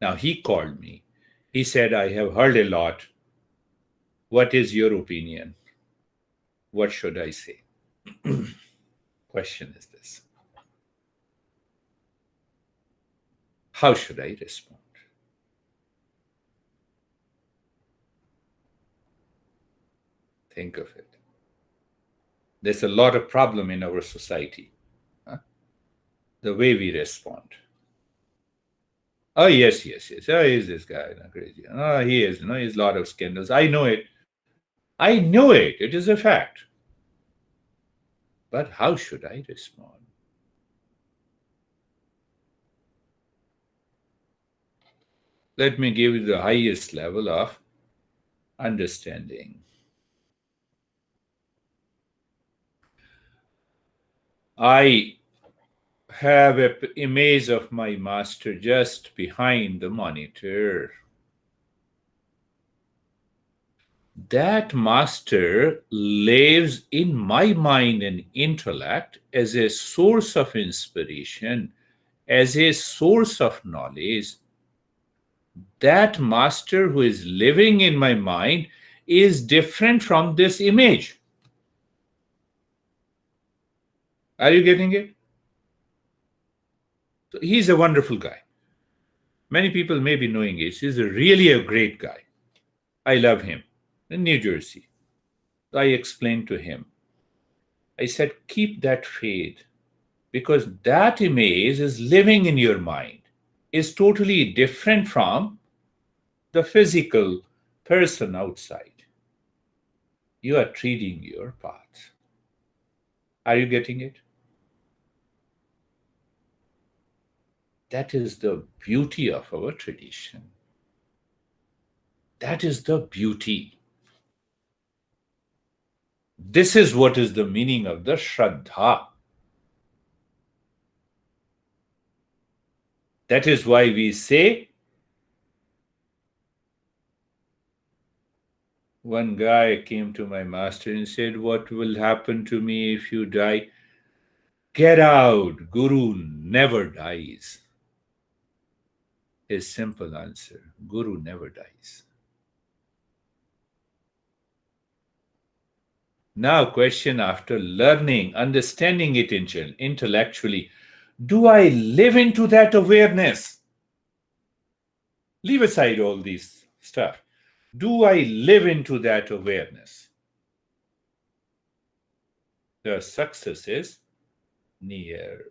Now he called me. He said, I have heard a lot. What is your opinion? What should I say? Question is this: how should I respond? Think of it. There's a lot of problem in our society. Huh? The way we respond. Oh, yes, yes, yes. Oh, is this guy crazy? Oh, he is. No, he's a lot of scandals. I know it. I know it. It is a fact. But how should I respond? Let me give you the highest level of understanding. I have an image of my master just behind the monitor. That master lives in my mind and intellect as a source of inspiration as a source of knowledge, that master who is living in my mind is different from this image. Are you getting it? So he's a wonderful guy. Many people may be knowing it. He's really a great guy. I love him. In New Jersey. I explained to him. I said, keep that faith, because that image is living in your mind, is totally different from the physical person outside. You are treading your path. Are you getting it? That is the beauty of our tradition. That is the beauty. This is what is the meaning of the Shraddha. That is why we say, one guy came to my master and said, what will happen to me if you die? Get out, Guru never dies. His simple answer, Guru never dies. Now, question after learning, understanding it intellectually, do I live into that awareness? Leave aside all these stuff. Do I live into that awareness? The success is near.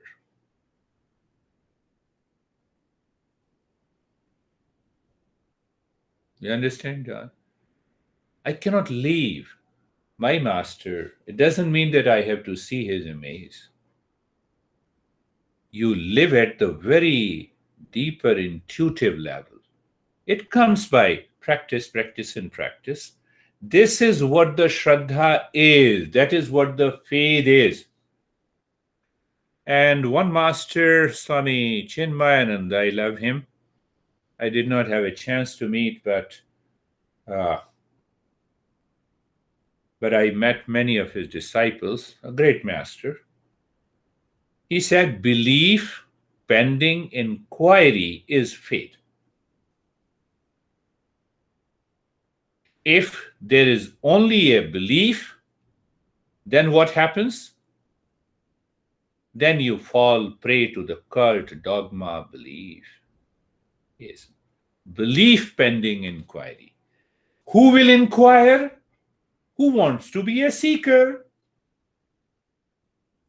You understand, John? I cannot leave my master. It doesn't mean that I have to see his image. You live at the very deeper intuitive level. It comes by practice, practice, and practice. This is what the Shraddha is. That is what the faith is. And one master, Swami Chinmayananda, I love him. I did not have a chance to meet, but I met many of his disciples, a great master. He said, belief pending inquiry is faith. If there is only a belief, then what happens? Then you fall prey to the cult dogma belief. Yes. Belief pending inquiry. Who will inquire? Who wants to be a seeker?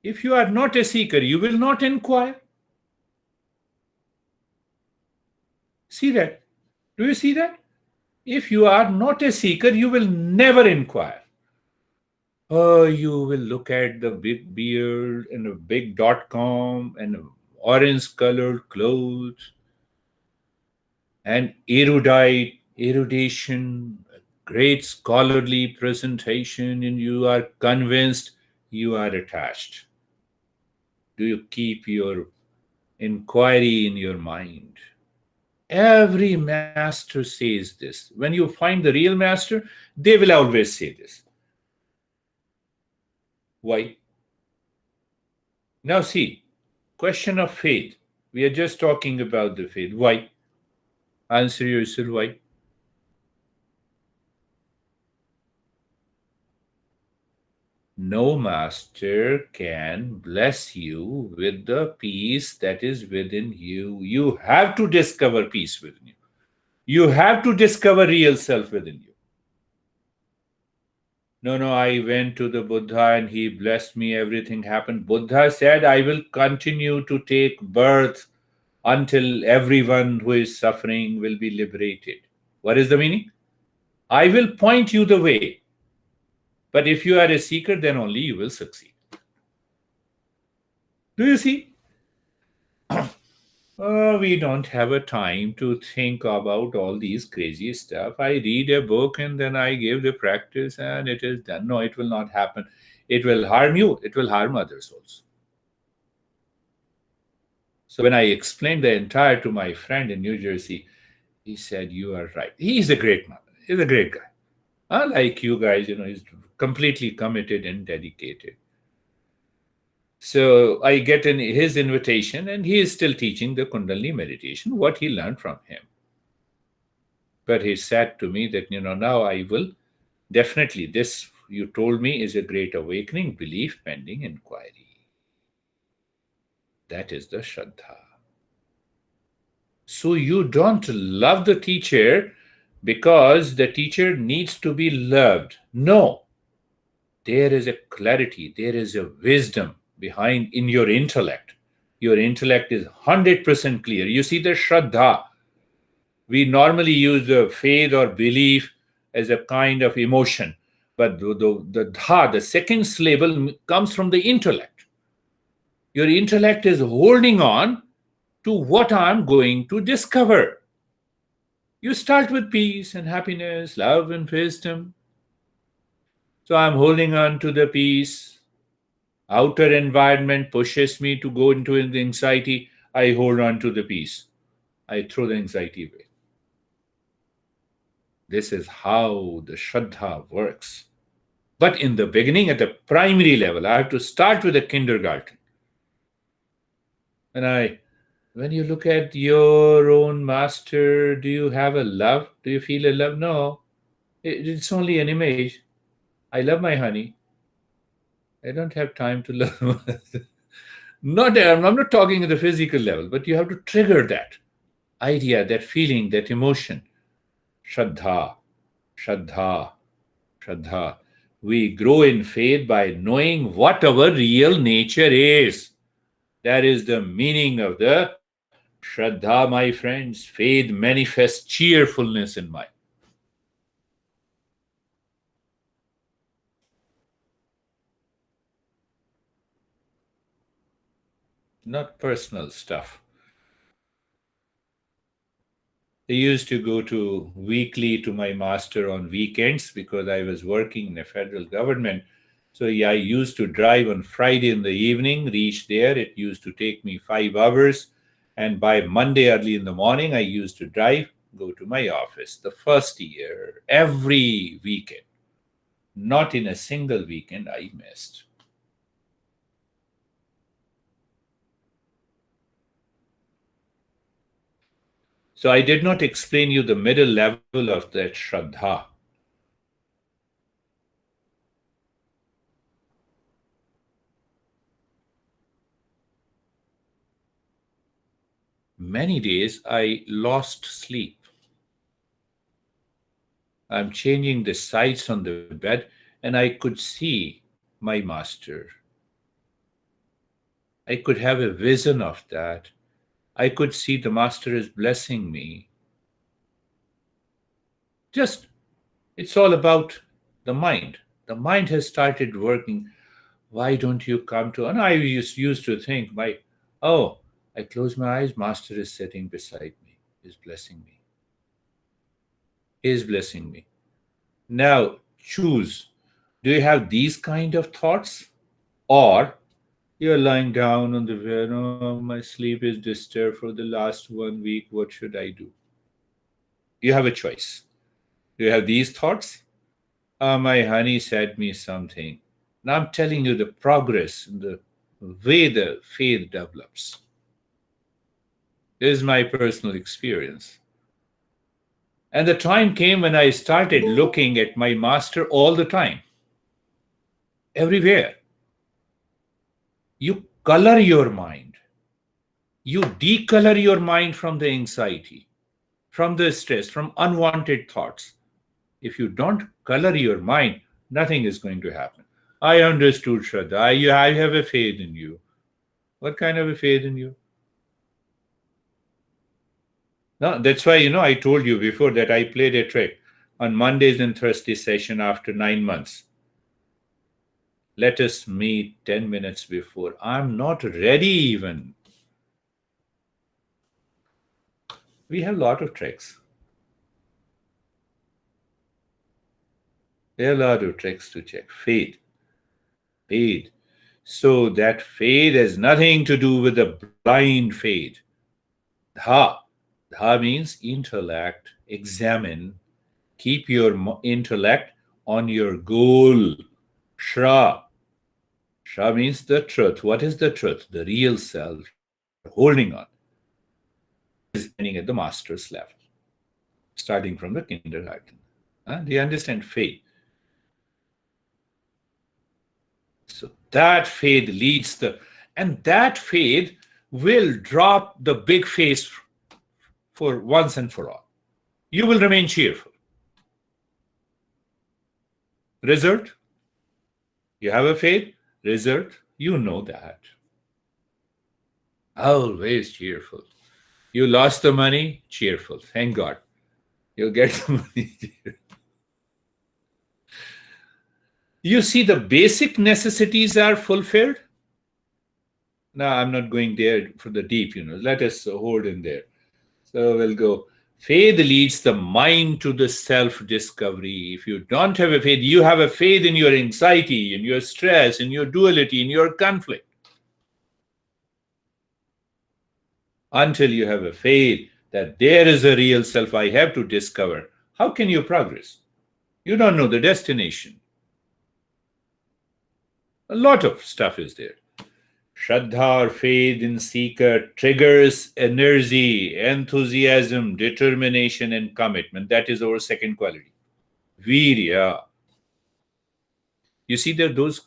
If you are not a seeker, you will not inquire. See that? Do you see that? If you are not a seeker, you will never inquire. Oh, you will look at the big beard and a big .com and orange colored clothes and erudition, great scholarly presentation, and you are convinced, you are attached. Do you keep your inquiry in your mind? Every master says this. When you find the real master, they will always say this. Why? Now see, question of faith. We are just talking about the faith. Why? Answer yourself, why? No master can bless you with the peace that is within you. You have to discover peace within you. You have to discover real self within you. No, I went to the Buddha and he blessed me, everything happened. Buddha said, I will continue to take birth until everyone who is suffering will be liberated. What is the meaning? I will point you the way. But if you are a seeker, then only you will succeed. Do you see? We don't have a time to think about all these crazy stuff. I read a book and then I give the practice and it is done. No, it will not happen. It will harm you. It will harm others also. So when I explained the entire to my friend in New Jersey, he said, you are right. He's a great man. He's a great guy. Unlike you guys, he's completely committed and dedicated. So I get his invitation, and he is still teaching the Kundalini meditation, what he learned from him. But he said to me that, now I will definitely, this you told me is a great awakening, belief pending inquiry. That is the Shraddha. So you don't love the teacher because the teacher needs to be loved. No, there is a clarity, there is a wisdom behind in your intellect. Your intellect is 100% clear. You see the Shraddha. We normally use the faith or belief as a kind of emotion, but the dha, the second syllable, comes from the intellect. Your intellect is holding on to what I'm going to discover. You start with peace and happiness, love and wisdom. So I'm holding on to the peace. Outer environment pushes me to go into the anxiety. I hold on to the peace. I throw the anxiety away. This is how the Shraddha works. But in the beginning, at the primary level, I have to start with the kindergarten. When you look at your own master, do you have a love? Do you feel a love? No. It's only an image. I love my honey. I don't have time to love. I'm not talking at the physical level, but you have to trigger that idea, that feeling, that emotion. Shraddha, Shraddha, Shraddha. We grow in faith by knowing what our real nature is. That is the meaning of the Shraddha, my friends. Faith manifests cheerfulness in mind. Not personal stuff. I used to go to weekly to my master on weekends because I was working in the federal government. So yeah, I used to drive on Friday in the evening, reach there. It used to take me 5 hours. And by Monday early in the morning, I used to drive, go to my office. The first year, every weekend, not in a single weekend I missed. So I did not explain you the middle level of that Shraddha. Many days I lost sleep. I'm changing the sides on the bed, and I could see my master. I could have a vision of that. I could see the master is blessing me. Just, it's all about the mind. The mind has started working. Why don't you come to? And I used to think, oh, I close my eyes, master is sitting beside me, is blessing me, is blessing me. Now choose. Do you have these kind of thoughts? Or you're lying down on the bed, oh, my sleep is disturbed for the last 1 week, what should I do? You have a choice. Do you have these thoughts? My honey said me something. Now I'm telling you the progress, the way the faith develops. This is my personal experience. And the time came when I started looking at my master all the time, everywhere. You color your mind. You decolor your mind from the anxiety, from the stress, from unwanted thoughts. If you don't color your mind, nothing is going to happen. I understood, Shraddha. I have a faith in you. What kind of a faith in you? No, that's why, I told you before that I played a trick on Mondays and Thursdays session after 9 months. Let us meet 10 minutes before. I'm not ready even. We have a lot of tricks. There are a lot of tricks to check. Faith. Faith. So that faith has nothing to do with the blind faith. Dha. Dha means intellect. Examine. Keep your intellect on your goal. Shra. Shra means the truth. What is the truth? The real self you are holding on is ending at the master's level, starting from the kindergarten. Do you understand faith? So that faith leads and that faith will drop the big face for once and for all. You will remain cheerful. Result? You have a faith? Result? You know that. Always cheerful. You lost the money? Cheerful. Thank God. You'll get the money. You see, the basic necessities are fulfilled. Now, I'm not going there for the deep, Let us hold in there. So we'll go. Faith leads the mind to the self-discovery. If you don't have a faith, you have a faith in your anxiety, in your stress, in your duality, in your conflict. Until you have a faith that there is a real self I have to discover, how can you progress? You don't know the destination. A lot of stuff is there. Shraddha or faith in seeker triggers energy, enthusiasm, determination, and commitment. That is our second quality. Virya. You see, there are those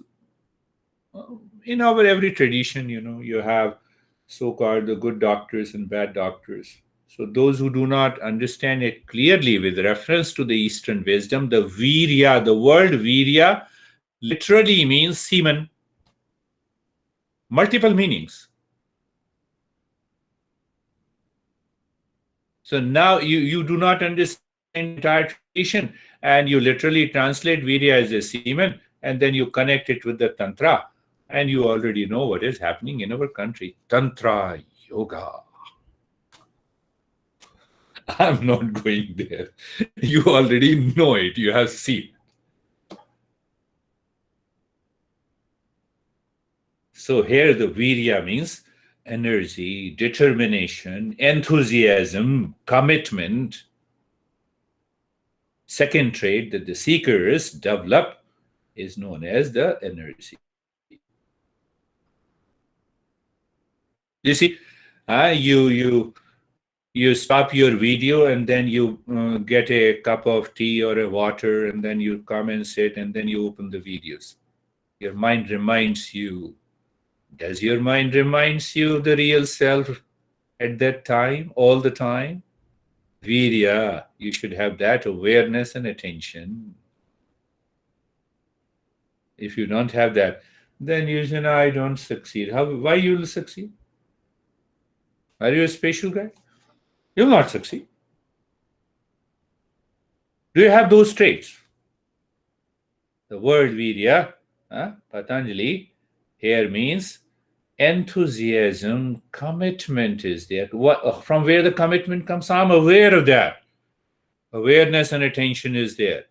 in our every tradition, you have so-called the good doctors and bad doctors. So those who do not understand it clearly with reference to the Eastern wisdom, the virya, the word virya literally means semen. Multiple meanings. So now you do not understand the entire tradition and you literally translate virya as a semen and then you connect it with the tantra and you already know what is happening in our country. Tantra, yoga. I'm not going there. You already know it. You have seen. So here the virya means energy, determination, enthusiasm, commitment. Second trait that the seekers develop is known as the energy. You see, you stop your video and then you get a cup of tea or a water and then you come and sit and then you open the videos. Your mind reminds you. Does your mind reminds you of the real self at that time, all the time? Virya, you should have that awareness and attention. If you don't have that, then you say, no, I don't succeed. Why you will succeed? Are you a special guy? You will not succeed. Do you have those traits? The word virya, Patanjali, here means enthusiasm, commitment is there. From where the commitment comes, I'm aware of that. Awareness and attention is there.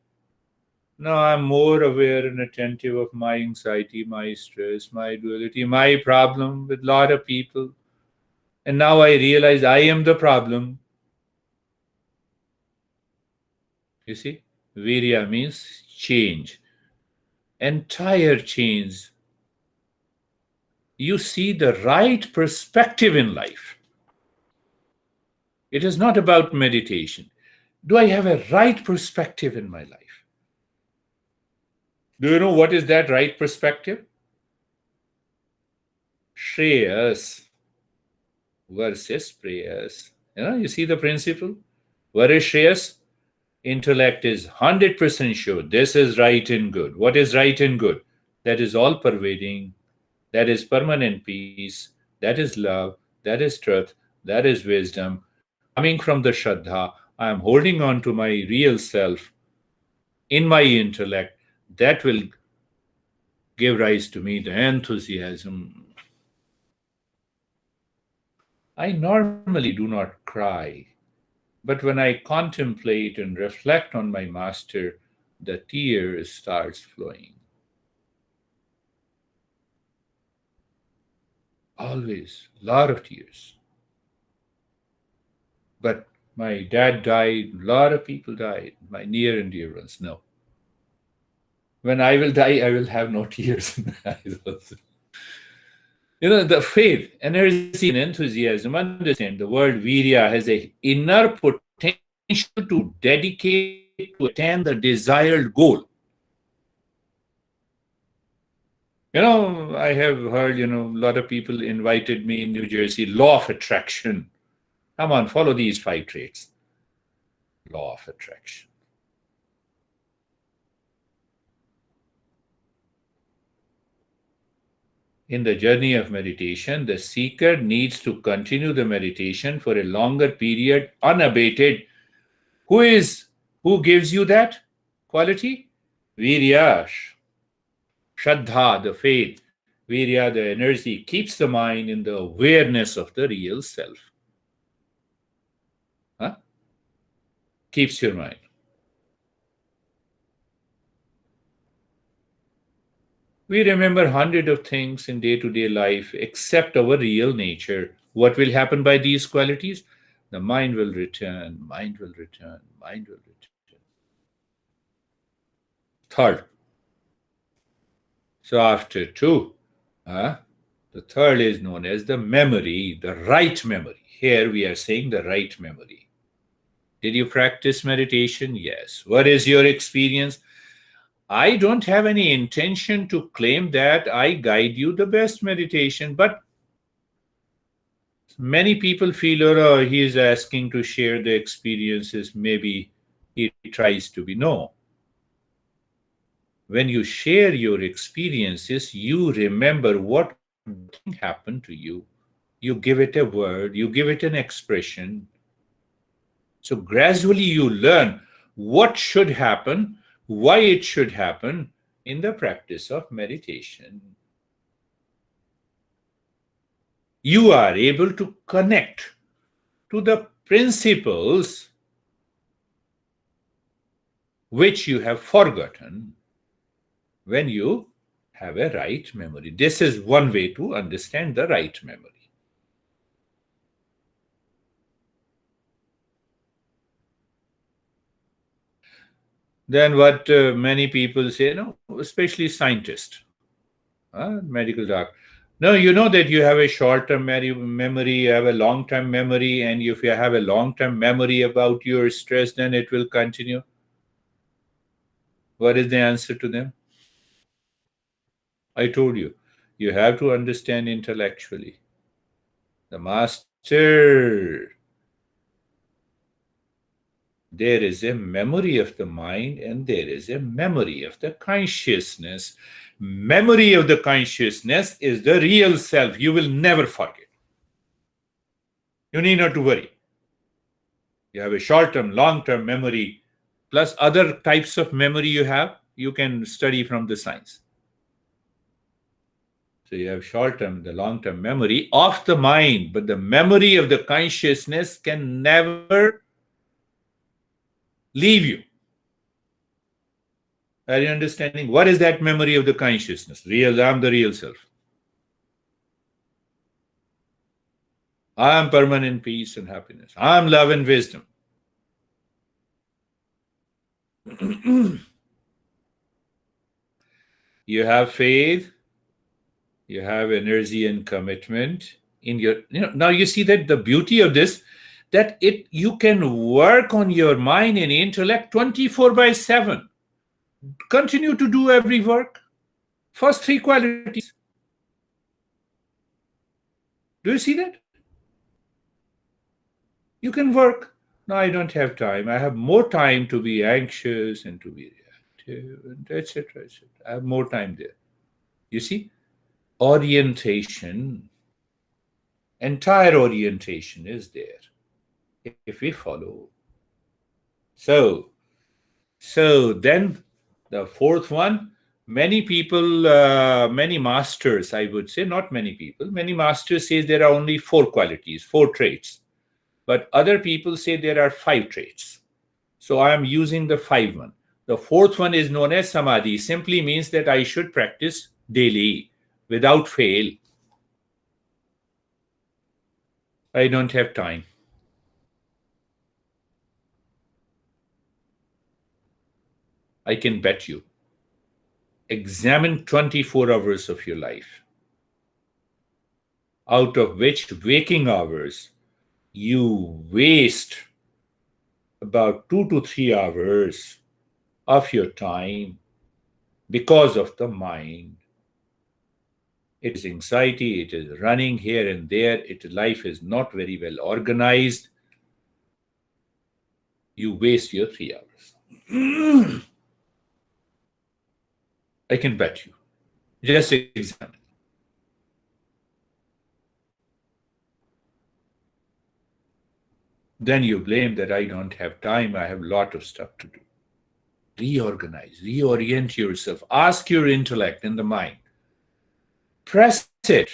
Now I'm more aware and attentive of my anxiety, my stress, my duality, my problem with a lot of people. And now I realize I am the problem. You see, virya means change. Entire change. You see the right perspective in life. It is not about meditation. Do I have a right perspective in my life? Do you know what is that right perspective? Shreyas versus prayas. You see the principle? What is Shreyas? Intellect is 100% sure this is right and good. What is right and good? That is all pervading. That is permanent peace. That is love. That is truth. That is wisdom. Coming from the Shraddha, I am holding on to my real self in my intellect. That will give rise to me the enthusiasm. I normally do not cry, but when I contemplate and reflect on my master, the tears starts flowing. Always, a lot of tears. But my dad died, a lot of people died, my near and dear ones. No. When I will die, I will have no tears in my eyes also. The faith, energy, and enthusiasm. Understand the word virya has a inner potential to dedicate to attain the desired goal. I have heard, a lot of people invited me in New Jersey, law of attraction. Come on, follow these 5 traits. Law of attraction. In the journey of meditation, the seeker needs to continue the meditation for a longer period unabated. Who gives you that quality? Virya, Shraddha, the faith. Virya, the energy, keeps the mind in the awareness of the real self. Huh? Keeps your mind. We remember hundreds of things in day-to-day life except our real nature. What will happen by these qualities? The mind will return, mind will return, mind will return. Third, so after two, the third is known as the memory, the right memory. Here we are saying the right memory. Did you practice meditation? Yes. What is your experience? I don't have any intention to claim that I guide you the best meditation, but many people feel, oh, he is asking to share the experiences. Maybe he tries to be. No. When you share your experiences, you remember what thing happened to you. You give it a word, you give it an expression. So gradually you learn what should happen, why it should happen in the practice of meditation. You are able to connect to the principles which you have forgotten when you have a right memory. This is one way to understand the right memory. Then what many people say, no, especially scientists, medical doctor. No, you know that you have a short-term memory, you have a long-term memory, and if you have a long-term memory about your stress, then it will continue. What is the answer to them? I told you, you have to understand intellectually. The master, there is a memory of the mind and there is a memory of the consciousness. Memory of the consciousness is the real self. You will never forget. You need not to worry. You have a short-term, long-term memory, plus other types of memory you have, you can study from the science. So you have short-term, the long-term memory of the mind, but the memory of the consciousness can never leave you. Are you understanding? What is that memory of the consciousness? I'm the real self. I am permanent peace and happiness. I am love and wisdom. You have faith, you have energy and commitment in your, now you see that the beauty of this, that you can work on your mind and intellect 24/7. Continue to do every work. First 3 qualities. Do you see that? You can work. No, I don't have time. I have more time to be anxious and to be reactive, and etc. etc. I have more time there. You see? Orientation, entire orientation is there if we follow. So then the fourth one, many people, many masters, I would say, not many people, many masters say there are only 4 qualities, 4 traits. But other people say there are 5 traits. So I am using the 5 one. The fourth one is known as samadhi, simply means that I should practice daily without fail. I don't have time. I can bet you. Examine 24 hours of your life. out of which waking hours you waste about 2 to 3 hours of your time because of the mind. It is anxiety, it is running here and there, life is not very well organized. You waste your 3 hours. I can bet you. Just examine. Then you blame that I don't have time, I have a lot of stuff to do. Reorganize, reorient yourself, ask your intellect and the mind. Press it.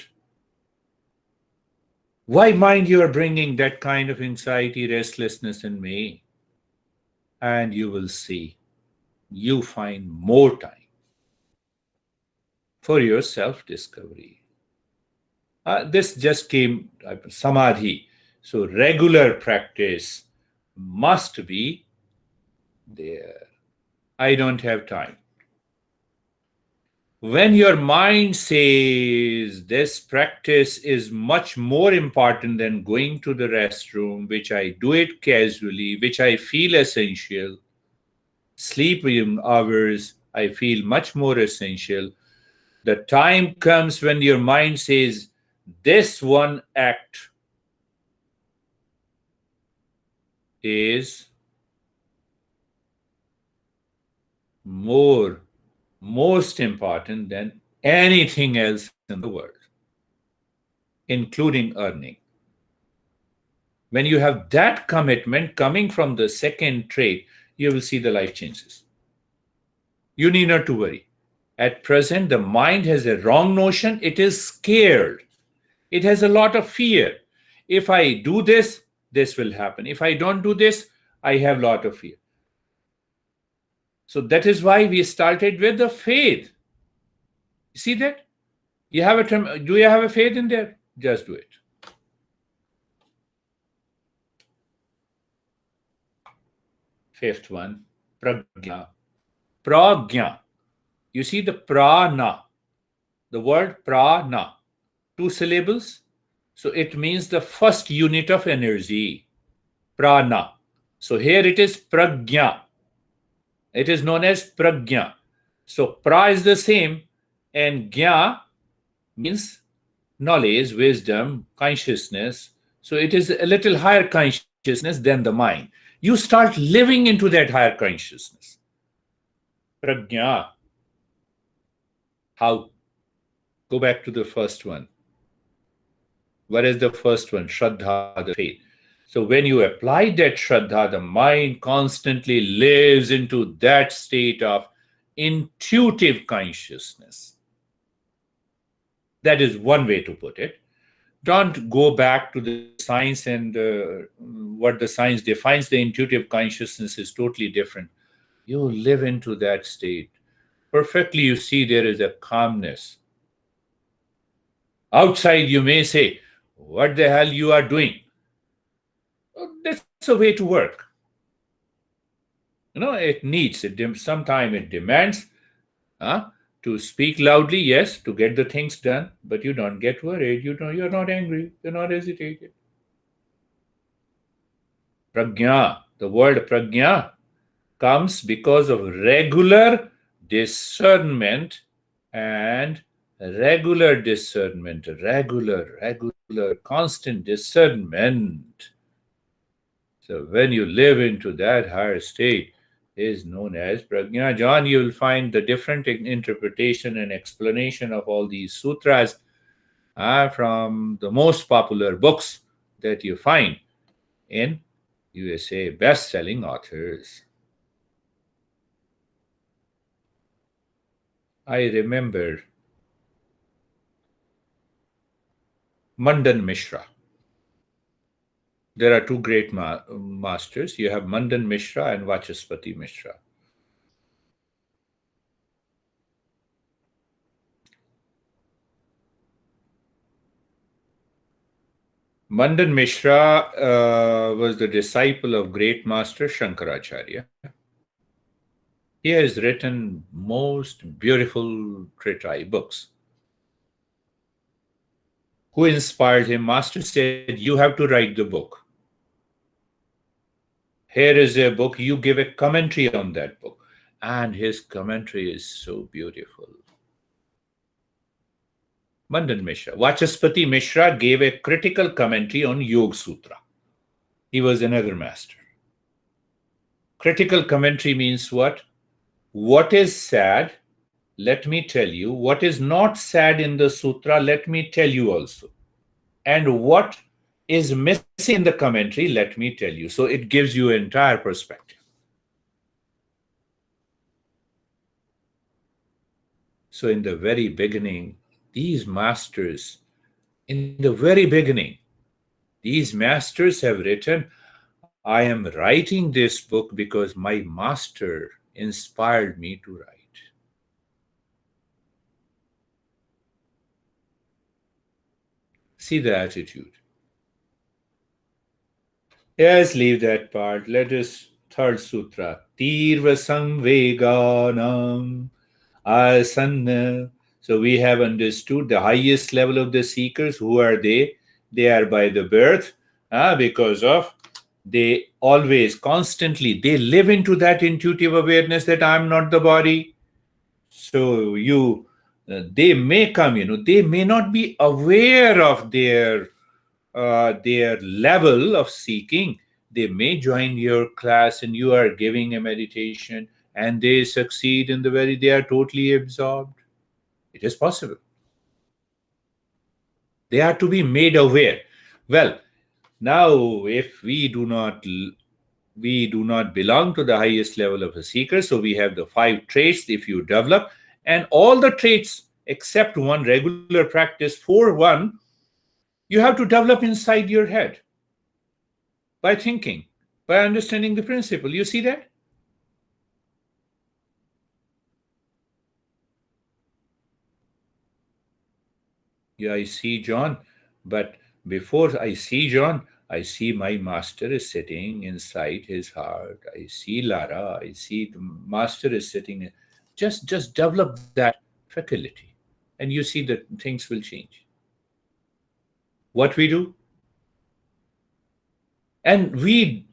Why mind you are bringing that kind of anxiety, restlessness in me? And you will see, you find more time for your self-discovery. This just came, samadhi. So regular practice must be there. I don't have time. When your mind says this practice is much more important than going to the restroom, which I do it casually, which I feel essential, sleep hours, I feel much more essential. The time comes when your mind says, this one act is most important than anything else in the world, including earning. When you have that commitment coming from the second trait, you will see the life changes. You need not to worry. At present, the mind has a wrong notion. It is scared. It has a lot of fear. If I do this, this will happen. If I don't do this, I have a lot of fear. So that is why we started with the faith. You see that? You have a term, do you have a faith in there? Just do it. Fifth one, pragya. Pragya. You see the prana, the word prana, 2 syllables. So it means the first unit of energy, prana. So here it is pragya. It is known as pragya. So pra is the same, and gya means knowledge, wisdom, consciousness. So it is a little higher consciousness than the mind. You start living into that higher consciousness. Pragya. How? Go back to the first one. What is the first one? Shraddha, the faith. So when you apply that Shraddha, the mind constantly lives into that state of intuitive consciousness. That is one way to put it. Don't go back to the science and what the science defines the intuitive consciousness is totally different. You live into that state. Perfectly, you see there is a calmness. Outside, you may say, what the hell you are doing? That's a way to work. It needs, sometimes it demands to speak loudly, yes, to get the things done, but you don't get worried. You're not angry. You're not hesitated. Prajna, the word prajna comes because of regular discernment and regular, constant discernment. So when you live into that higher state, is known as prajna. John, you will find the different interpretation and explanation of all these sutras from the most popular books that you find in USA best-selling authors. I remember Mandan Mishra. There are two great masters. You have Mandan Mishra and Vachaspati Mishra. Mandan Mishra was the disciple of great master Shankaracharya. He has written most beautiful treatise books. Who inspired him? Master said, you have to write the book. Here is a book, you give a commentary on that book. And his commentary is so beautiful. Mandan Mishra. Vachaspati Mishra gave a critical commentary on Yoga Sutra. He was another master. Critical commentary means what? What is sad? Let me tell you. What is not sad in the sutra? Let me tell you also. And what is missing in the commentary? Let me tell you. So it gives you an entire perspective. So in the very beginning, these masters, in the very beginning, these masters have written, I am writing this book because my master inspired me to write. See the attitude. Yes, leave that part. Let us, third sutra. Tirva samveganam asanna. So we have understood the highest level of the seekers. Who are they? They are by the birth, because of they always, constantly, they live into that intuitive awareness that I'm not the body. So they may come, they may not be aware of their level of seeking. They may join your class and you are giving a meditation and they succeed in the very, they are totally absorbed. It is possible. They are to be made aware. Well, now if we do not belong to the highest level of a seeker, so we have the 5 traits if you develop, and all the traits except one, regular practice, for one, you have to develop inside your head by thinking, by understanding the principle. You see that? Yeah, I see John, but before I see John, I see my master is sitting inside his heart. I see Lara. I see the master is sitting. Just develop that faculty, and you see that things will change. What we do, and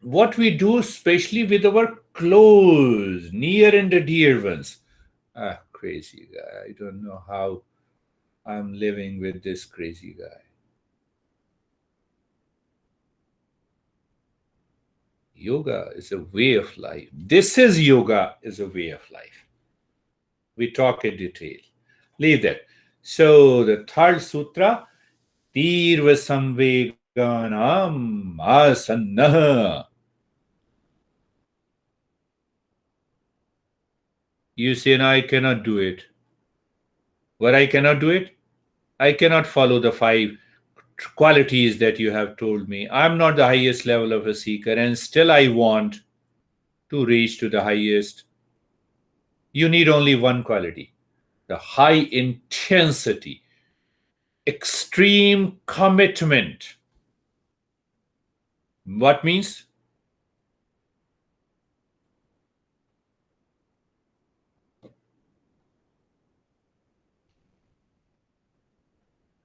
what we do, especially with our close, near and dear ones. Ah, crazy guy. I don't know how I'm living with this crazy guy. Yoga is a way of life. This is yoga is a way of life. We talk in detail. Leave that. So the third sutra, Tirva Samveganam Asanna. You say, no, I cannot do it. What I cannot do it? I cannot follow the 5 qualities that you have told me. I'm not the highest level of a seeker, and still I want to reach to the highest. You need only one quality, the high intensity, extreme commitment. What means?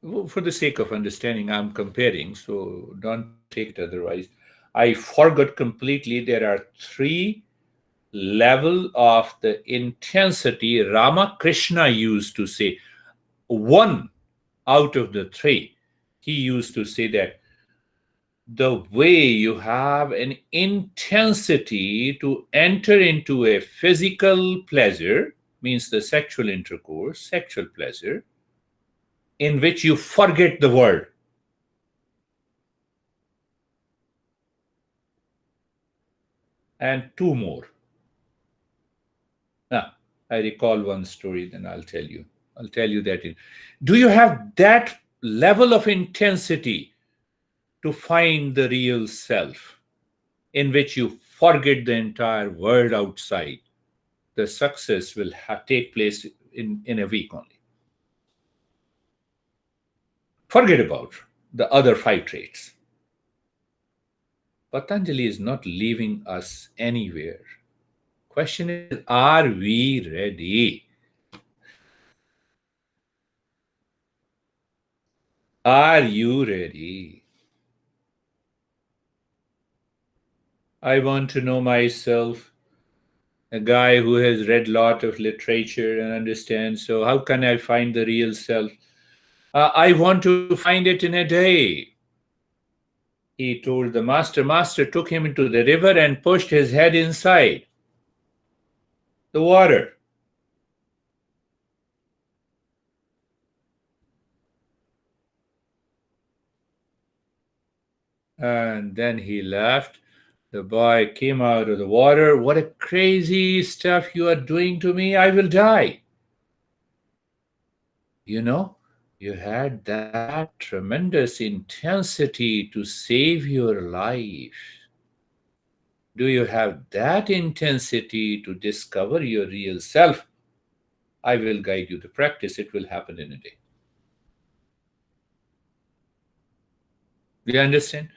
Well, for the sake of understanding, I'm comparing, so don't take it otherwise. I forgot completely there are 3 level of the intensity Ramakrishna used to say. One out of the 3, he used to say that the way you have an intensity to enter into a physical pleasure, means the sexual intercourse, sexual pleasure, in which you forget the world. And 2 more. Now, I recall one story, then I'll tell you. I'll tell you that. Do you have that level of intensity to find the real self, in which you forget the entire world outside? The success will take place in a week only. Forget about the other 5 traits. Patanjali is not leaving us anywhere. Question is, are we ready? Are you ready? I want to know myself, a guy who has read a lot of literature and understands. So, how can I find the real self? I want to find it in a day. He told the master. Master took him into the river and pushed his head inside the water. And then he laughed. The boy came out of the water. What a crazy stuff you are doing to me. I will die. You know, you had that tremendous intensity to save your life. Do you have that intensity to discover your real self? I will guide you to practice. It will happen in a day. Do you understand?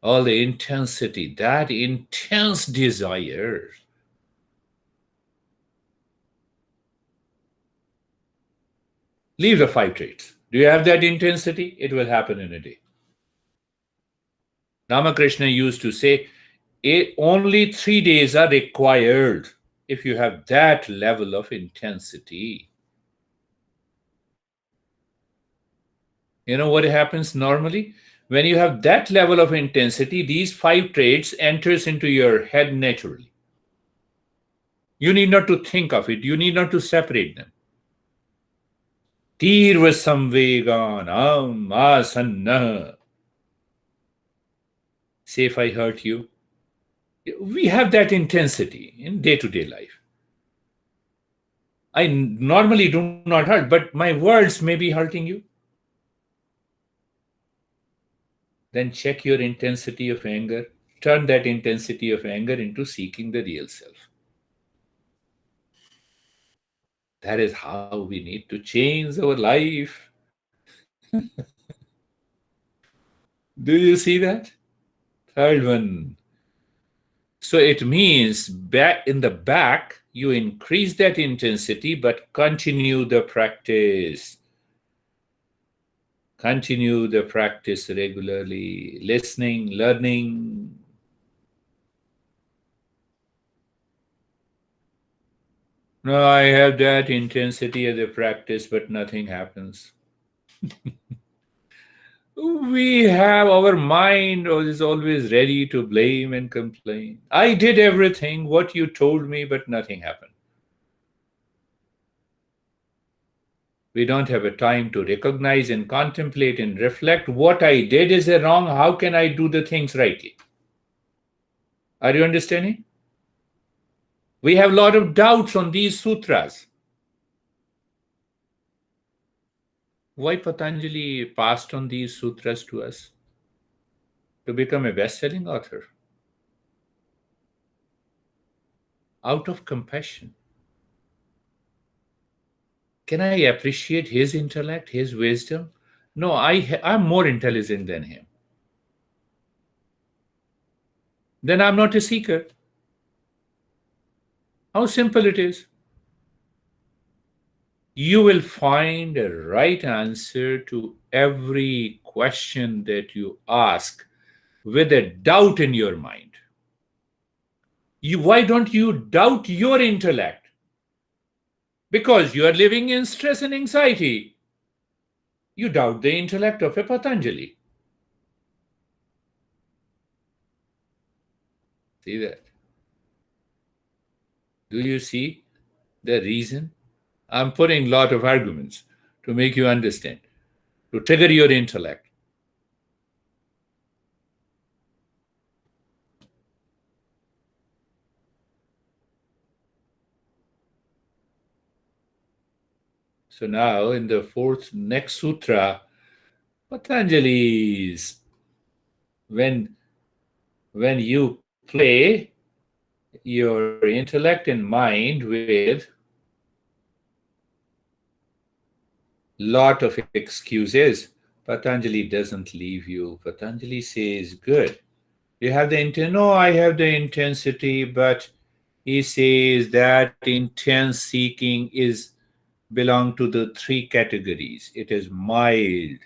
All the intensity, that intense desire. Leave the five traits. Do you have that intensity? It will happen in a day. Ramakrishna used to say, only 3 days are required if you have that level of intensity. You know what happens normally? When you have that level of intensity, these five traits enters into your head naturally. You need not to think of it. You need not to separate them. Tirva samvegan asanna. Say if I hurt you. We have that intensity in day-to-day life. I normally do not hurt, but my words may be hurting you. Then check your intensity of anger. Turn that intensity of anger into seeking the real self. That is how we need to change our life. Do you see that? Third one. So it means back in the back, you increase that intensity, but continue the practice. Continue the practice regularly, listening, learning. No, I have that intensity of the practice, but nothing happens. We have our mind is always ready to blame and complain. I did everything what you told me, but nothing happened. We don't have a time to recognize and contemplate and reflect what I did is wrong. How can I do the things rightly? Are you understanding? We have a lot of doubts on these sutras. Why Patanjali passed on these sutras to us? To become a best-selling author. Out of compassion. Can I appreciate his intellect, his wisdom? No, I'm more intelligent than him. Then I'm not a seeker. How simple it is. You will find a right answer to every question that you ask with a doubt in your mind. Why don't you doubt your intellect? Because you are living in stress and anxiety. You doubt the intellect of a Patanjali. See that? Do you see the reason? I'm putting a lot of arguments to make you understand, to trigger your intellect. So now in the next sutra, Patanjali is when you play your intellect and mind with lot of excuses, Patanjali doesn't leave you. Patanjali says, good. You have the intent. No, I have the intensity, but he says that intense seeking is belong to the three categories. It is mild,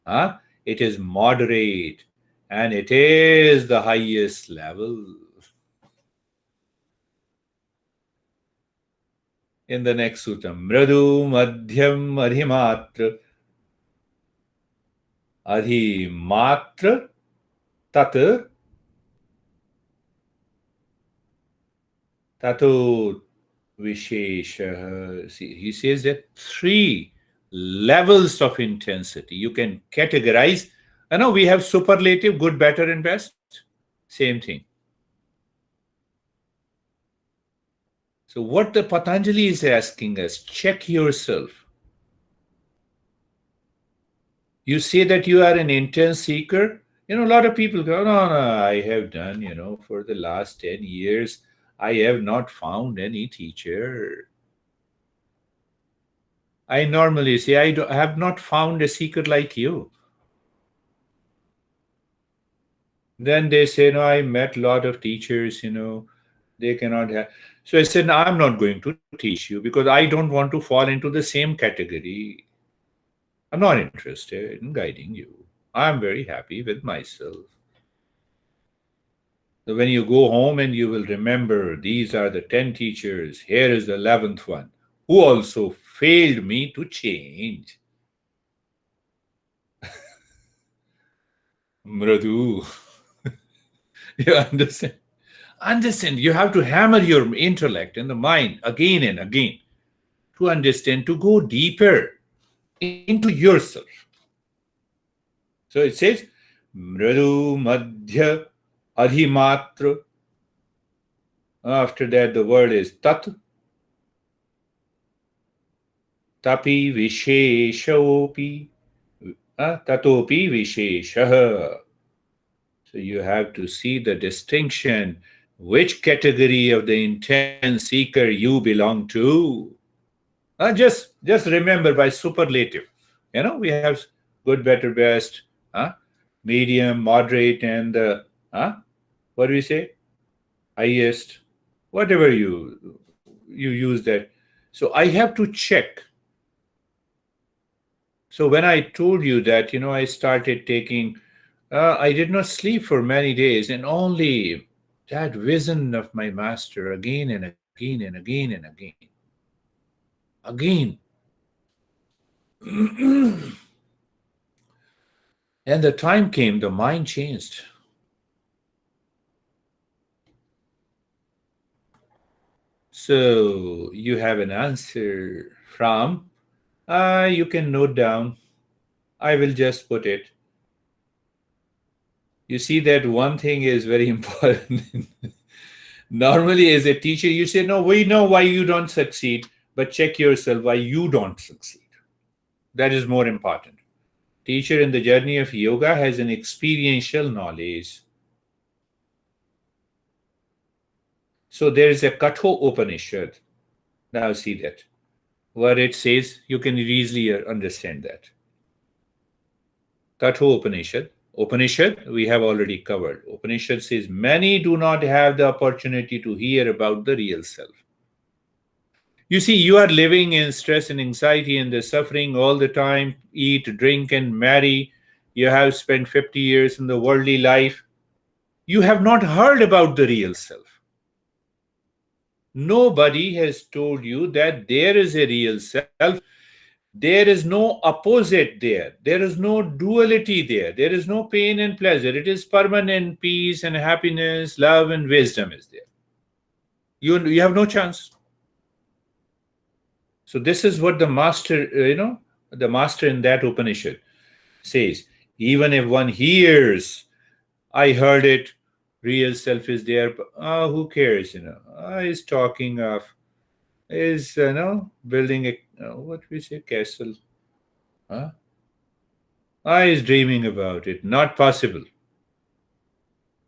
It is moderate and it is the highest level. In the next sutra, Mradu Madhyam Adhimatra Adhimatra Tat Tato Vishesha. See, he says that three levels of intensity you can categorize. I know we have superlative, good, better, and best. Same thing. So, what the Patanjali is asking us, check yourself. You say that you are an intense seeker. A lot of people go, no, no, I have done, for the last 10 years, I have not found any teacher. I normally say, I have not found a seeker like you. Then they say, no, I met a lot of teachers, they cannot have. So I said, no, I'm not going to teach you because I don't want to fall into the same category. I'm not interested in guiding you. I'm very happy with myself. So when you go home and you will remember these are the 10 teachers, here is the 11th one who also failed me to change. Mradu. You understand? Understand, you have to hammer your intellect and the mind again and again to understand, to go deeper into yourself. So it says, Mradu Madhya Adhimatra. After that, the word is Tat. Tapi Visheshopi. Tatopi Visheshaha. So you have to see the distinction, which category of the intense seeker you belong to. Just remember by superlative. We have good, better, best, medium, moderate, and what do we say? Highest, whatever you use that. So I have to check. So when I told you that, I started taking, I did not sleep for many days, and only that vision of my master again and again and again and again. Again. And the time came, the mind changed. So you have an answer from, you can note down. I will just put it. You see that one thing is very important. Normally, as a teacher, you say, no, we know why you don't succeed, but check yourself why you don't succeed. That is more important. Teacher in the journey of yoga has an experiential knowledge. So there is a Katho Upanishad. Now see that. What it says, you can easily understand that. Katho Upanishad. Upanishad, we have already covered. Upanishad says, many do not have the opportunity to hear about the real self. You see, you are living in stress and anxiety and the suffering all the time, eat, drink, and marry. You have spent 50 years in the worldly life. You have not heard about the real self. Nobody has told you that there is a real self. There is no opposite there. There is no duality there. There is no pain and pleasure. It is permanent peace and happiness, love and wisdom is there. You have no chance. So this is what the master, the master in that Upanishad says. Even if one hears, I heard it, real self is there, but who cares, he's talking of, is, building a, what we say, castle. Huh? He's dreaming about it, not possible.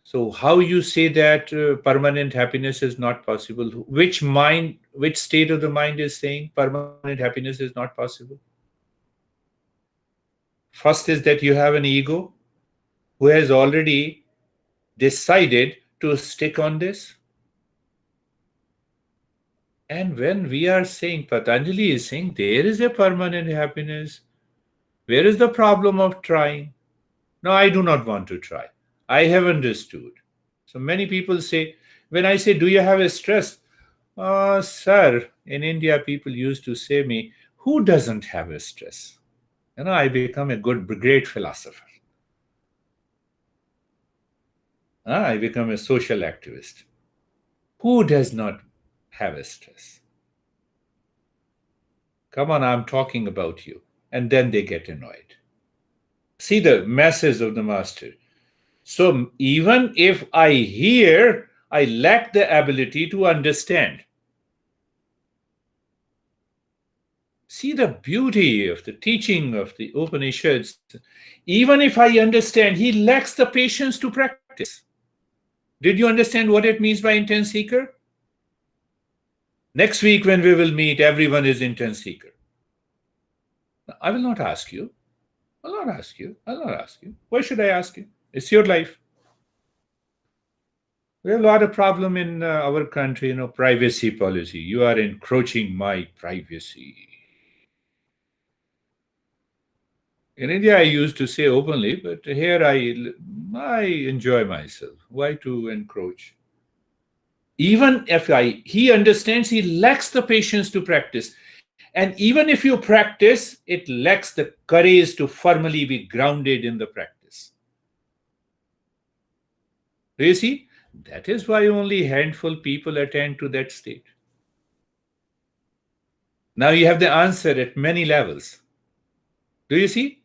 So how you say that permanent happiness is not possible? Which state of the mind is saying permanent happiness is not possible? First is that you have an ego who has already decided to stick on this. And when we are saying, Patanjali is saying there is a permanent happiness, Where is the problem of trying? No, I do not want to try. I have understood. So many people say, when I say, do you have a stress? Sir, in India, people used to say me, who doesn't have a stress? I become a great philosopher. I become a social activist. Who does not have a stress? Come on, I'm talking about you. And then they get annoyed. See the message of the master. So even if I hear, I lack the ability to understand. See the beauty of the teaching of the Upanishads. Even if I understand, he lacks the patience to practice. Did you understand what it means by intense seeker? Next week, when we will meet, everyone is intense seeker. I will not ask you. I'll not ask you. I'll not ask you. Why should I ask you? It's your life. We have a lot of problem in our country, privacy policy. You are encroaching my privacy. In India, I used to say openly, but here I enjoy myself. Why to encroach? Even if he understands, he lacks the patience to practice. And even if you practice, it lacks the courage to firmly be grounded in the practice. Do you see? That is why only handful people attain to that state. Now you have the answer at many levels. Do you see?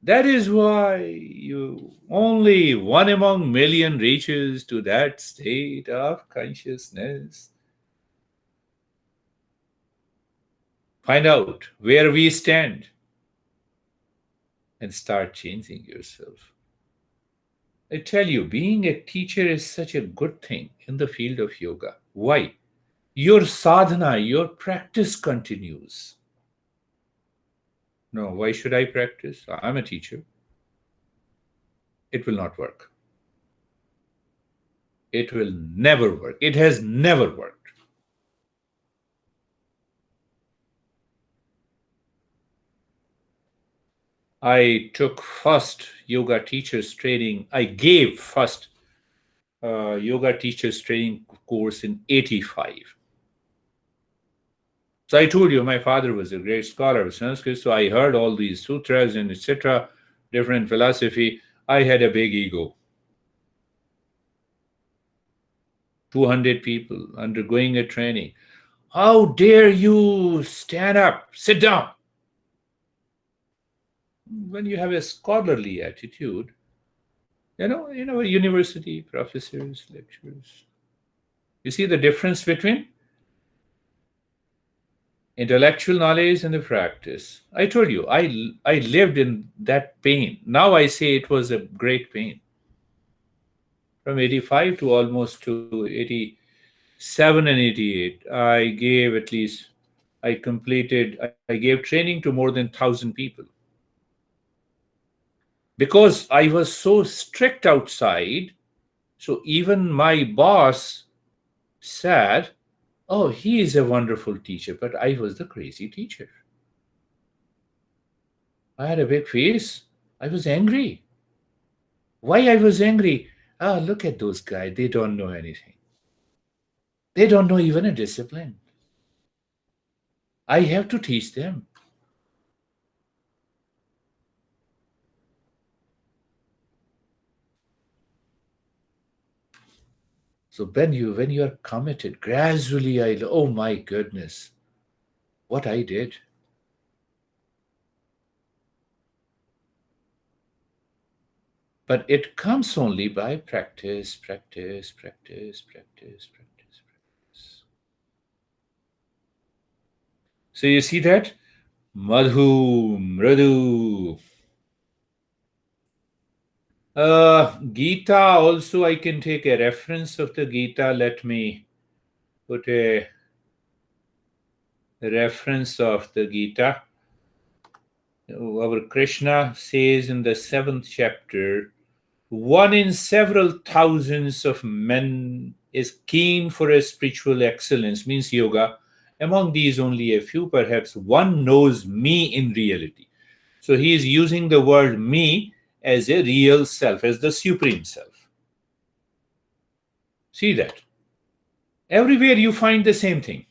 That is why you only one among million reaches to that state of consciousness. Find out where we stand and start changing yourself. I tell you, being a teacher is such a good thing in the field of yoga. Why? Your sadhana, your practice continues. No, why should I practice? I'm a teacher. It will not work. It will never work. It has never worked. I took first yoga teachers training. I gave first yoga teachers training course in 85. So I told you my father was a great scholar of Sanskrit, so I heard all these sutras and etc., different philosophy. I had a big ego. 200 people undergoing a training. How dare you stand up, sit down? When you have a scholarly attitude, university professors, lecturers. You see the difference between intellectual knowledge and the practice. I told you, I lived in that pain. Now I say it was a great pain. From 85 to almost to 87 and 88, I gave training to more than 1,000 people. Because I was so strict outside, so even my boss said, oh, he is a wonderful teacher, but I was the crazy teacher. I had a big face. I was angry. Why I was angry? Look at those guys. They don't know anything. They don't know even a discipline. I have to teach them. So when you are committed, gradually oh my goodness, what I did. But it comes only by practice, practice, practice, practice, practice, practice. So you see that? Madhu, Mradu. Gita also, I can take a reference of the Gita. Let me put a reference of the Gita. Our Krishna says in the 7th chapter, one in several thousands of men is keen for a spiritual excellence, means yoga. Among these, only a few, perhaps one, knows me in reality. So he is using the word me as a real self, as the supreme self. See that? Everywhere you find the same thing.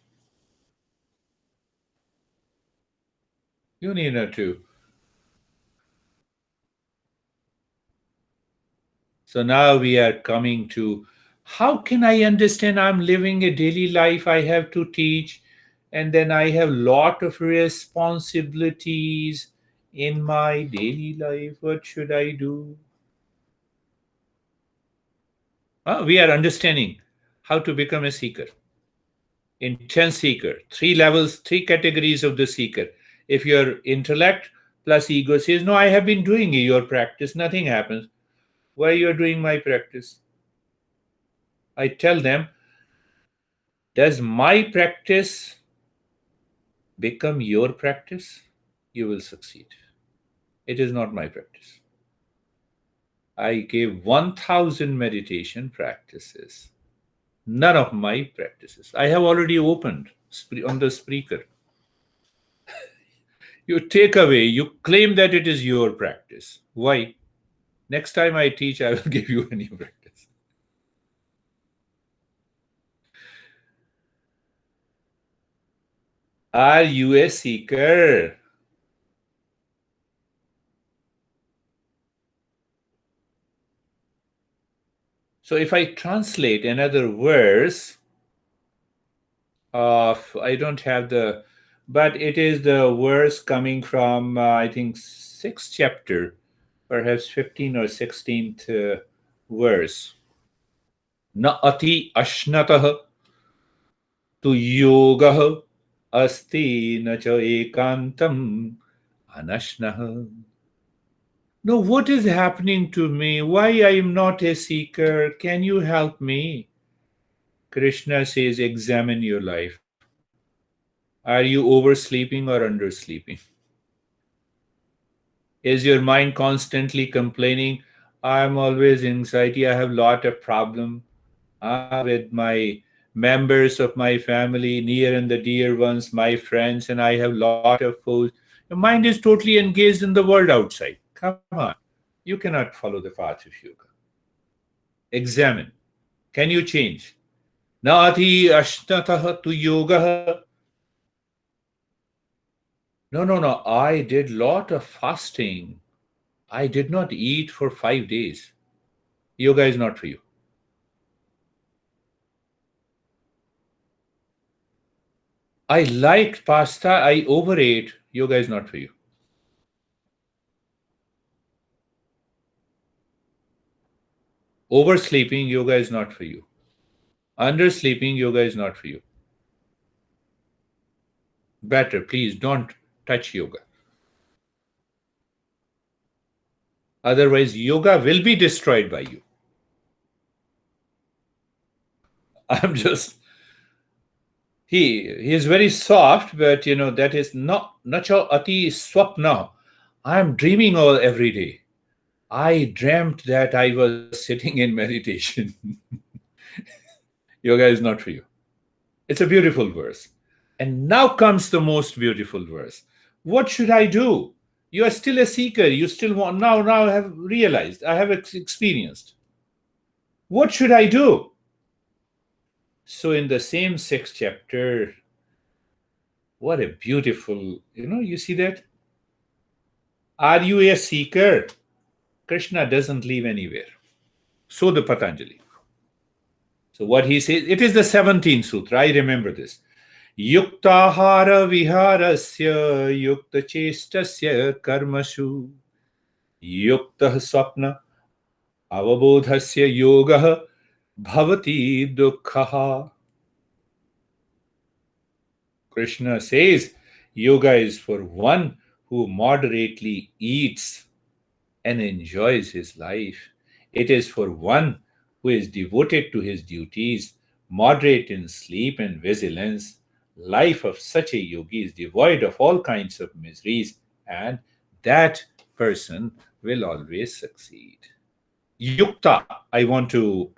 You need not to. So now we are coming to how can I understand I'm living a daily life? I have to teach, and then I have lot of responsibilities in my daily life. What should I do? We are understanding how to become a seeker, intense seeker, three levels, three categories of the seeker. If your intellect plus ego says, no, I have been doing your practice, nothing happens. Why you are doing my practice? I tell them, does my practice become your practice? You will succeed. It is not my practice. I gave 1,000 meditation practices. None of my practices. I have already opened on the speaker. You take away, you claim that it is your practice. Why? Next time I teach, I will give you a new practice. Are you a seeker? So if I translate another verse of, I don't have the, but it is the verse coming from, I think, 6th chapter, perhaps 15 or 16th verse. Na ati ashnatah tu yogah asti na cha ekantam anashnah. No, what is happening to me? Why I am not a seeker? Can you help me? Krishna says, examine your life. Are you oversleeping or undersleeping? Is your mind constantly complaining? I'm always anxiety. I have lot of problem with my members of my family, near and the dear ones, my friends, and I have lot of foes. Your mind is totally engaged in the world outside. Come on. You cannot follow the path of yoga. Examine. Can you change? Nati ashnatah tu yoga. No, no, no. I did lot of fasting. I did not eat for 5 days. Yoga is not for you. I liked pasta. I overate. Yoga is not for you. Oversleeping, yoga is not for you. Undersleeping, yoga is not for you. Better, please don't touch yoga. Otherwise, yoga will be destroyed by you. I'm just, he is very soft, but that is not nacho ati swapna. I'm dreaming all every day. I dreamt that I was sitting in meditation. Yoga is not for you. It's a beautiful verse. And now comes the most beautiful verse. What should I do? You are still a seeker. You still want, now I have realized, I have experienced. What should I do? So in the same 6th chapter, what a beautiful, you see that? Are you a seeker? Krishna doesn't leave anywhere. So the Patanjali. So what he says, it is the 17th sutra. I remember this. Yuktahara viharasya yukta chestasya karmashu yuktah swapna avabodhasya yogah bhavati dukkha. Krishna says yoga is for one who moderately eats and enjoys his life. It is for one who is devoted to his duties, moderate in sleep and vigilance. Life of such a yogi is devoid of all kinds of miseries, and that person will always succeed. Yukta, I want to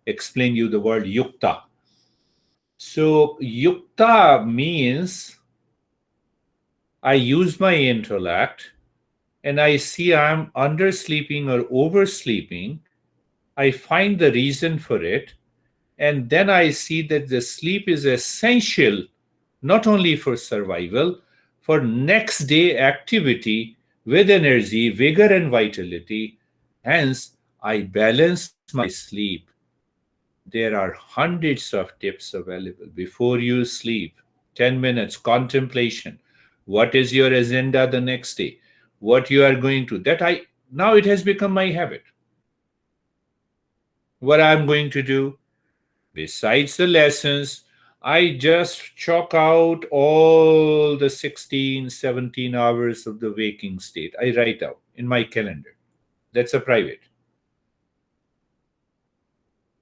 explain you the word yukta. So, yukta means I use my intellect and I see I'm undersleeping or oversleeping. I find the reason for it. And then I see that the sleep is essential not only for survival, for next day activity with energy, vigor, and vitality. Hence, I balance my sleep. There are hundreds of tips available before you sleep. 10 minutes contemplation. What is your agenda the next day? What you are going to. That I now it has become my habit. What I'm going to do, besides the lessons, I just chalk out all the 16, 17 hours of the waking state. I write out in my calendar. That's a private.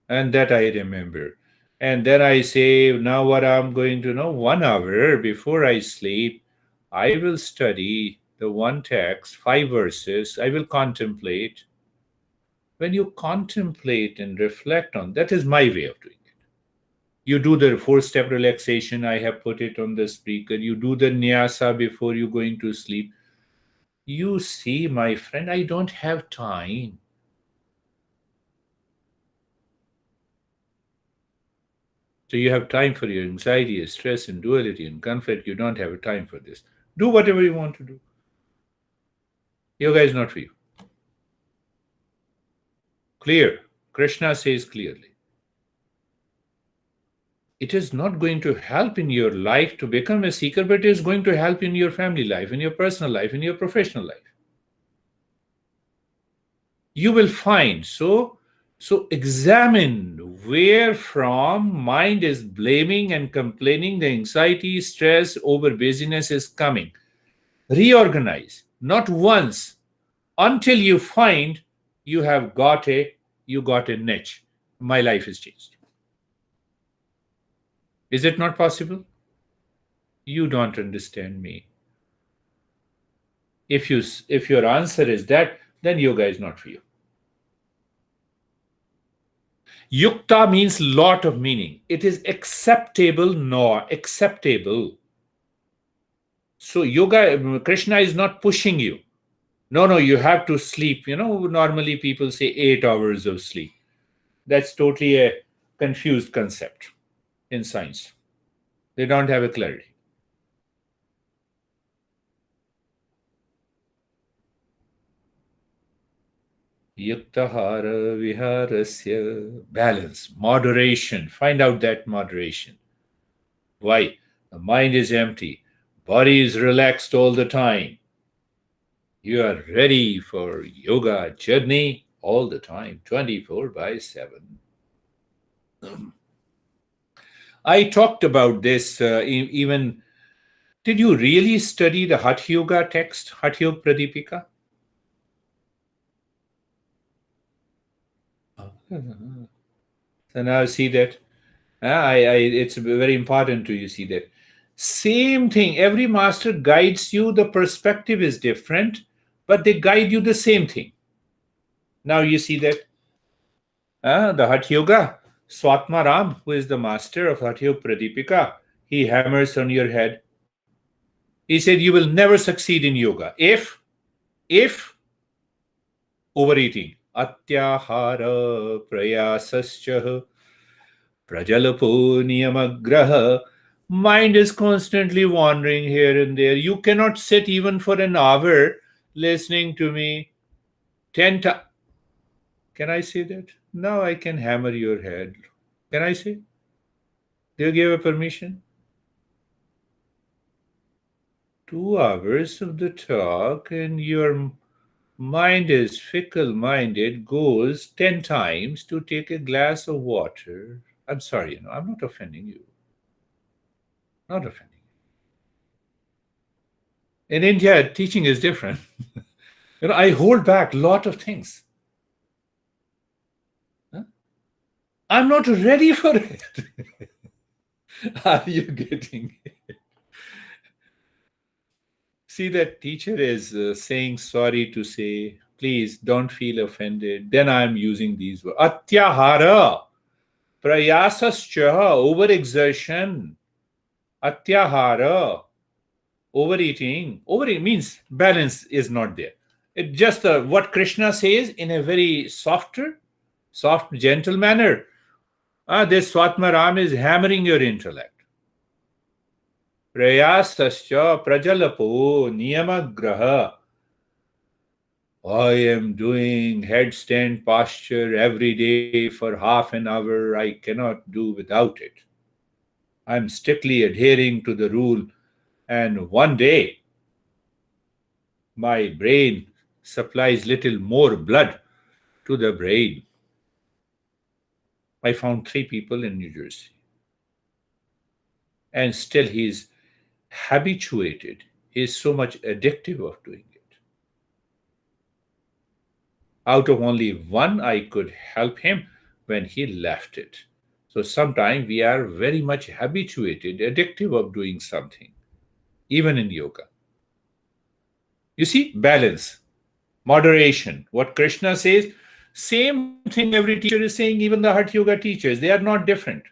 And that I remember. And then I say, now what I'm going to know, 1 hour before I sleep, I will study the one text, 5 verses. I will contemplate. When you contemplate and reflect on, that is my way of doing it. You do the 4-step relaxation. I have put it on the speaker. You do the nyasa before you going to sleep. You see, my friend, I don't have time. So you have time for your anxiety, stress, and duality and conflict. You don't have time for this. Do whatever you want to do. Yoga is not for you. Clear. Krishna says clearly. It is not going to help in your life to become a seeker, but it is going to help in your family life, in your personal life, in your professional life. You will find. So examine where from mind is blaming and complaining, the anxiety, stress, over busyness is coming. Reorganize, not once, until you find you got a niche. My life is changed. Is it not possible? You don't understand me. If your answer is that, then yoga is not for you. Yukta means lot of meaning. It is acceptable, nor acceptable. So yoga, Krishna is not pushing you. No, you have to sleep. Normally people say 8 hours of sleep. That's totally a confused concept in science. They don't have a clarity. Yuktahara viharasya. Balance, moderation. Find out that moderation. Why? The mind is empty. Body is relaxed all the time. You are ready for yoga journey all the time, 24/7. I talked about this even. Did you really study the Hatha Yoga text, Hatha Yoga Pradipika? So now see that. It's very important to you see that. Same thing. Every master guides you. The perspective is different, but they guide you the same thing. Now you see that. The Hatha Yoga, Swatma Ram, who is the master of Hatha Yoga Pradipika, he hammers on your head. He said you will never succeed in yoga if overeating. Atyahara prayasascha prajalapo niyamagraha. Mind is constantly wandering here and there. You cannot sit even for an hour listening to me 10 times. Can I say that? Now I can hammer your head. Can I say? Do you give a permission? 2 hours of the talk and your mind is fickle minded, goes 10 times to take a glass of water. I'm sorry, I'm not offending you. Not offending. In India, teaching is different. I hold back a lot of things. Huh? I'm not ready for it. Are you getting it? See, that teacher is saying sorry to say, please don't feel offended. Then I'm using these words. Atyahara, prayasascha, overexertion. Atyahara. Overeating means balance is not there. It just what Krishna says in a very soft, gentle manner. This Swatmaram is hammering your intellect. Prayastascha prajalapo niyamagraha. I am doing headstand posture every day for half an hour. I cannot do without it. I'm strictly adhering to the rule, and one day my brain supplies little more blood to the brain. I found 3 people in New Jersey, and still he's habituated. He's so much addictive of doing it. Out of only one, I could help him when he left it. So sometimes we are very much habituated, addictive of doing something, even in yoga. You see, balance, moderation. What Krishna says, same thing every teacher is saying, even the Hatha Yoga teachers, they are not different.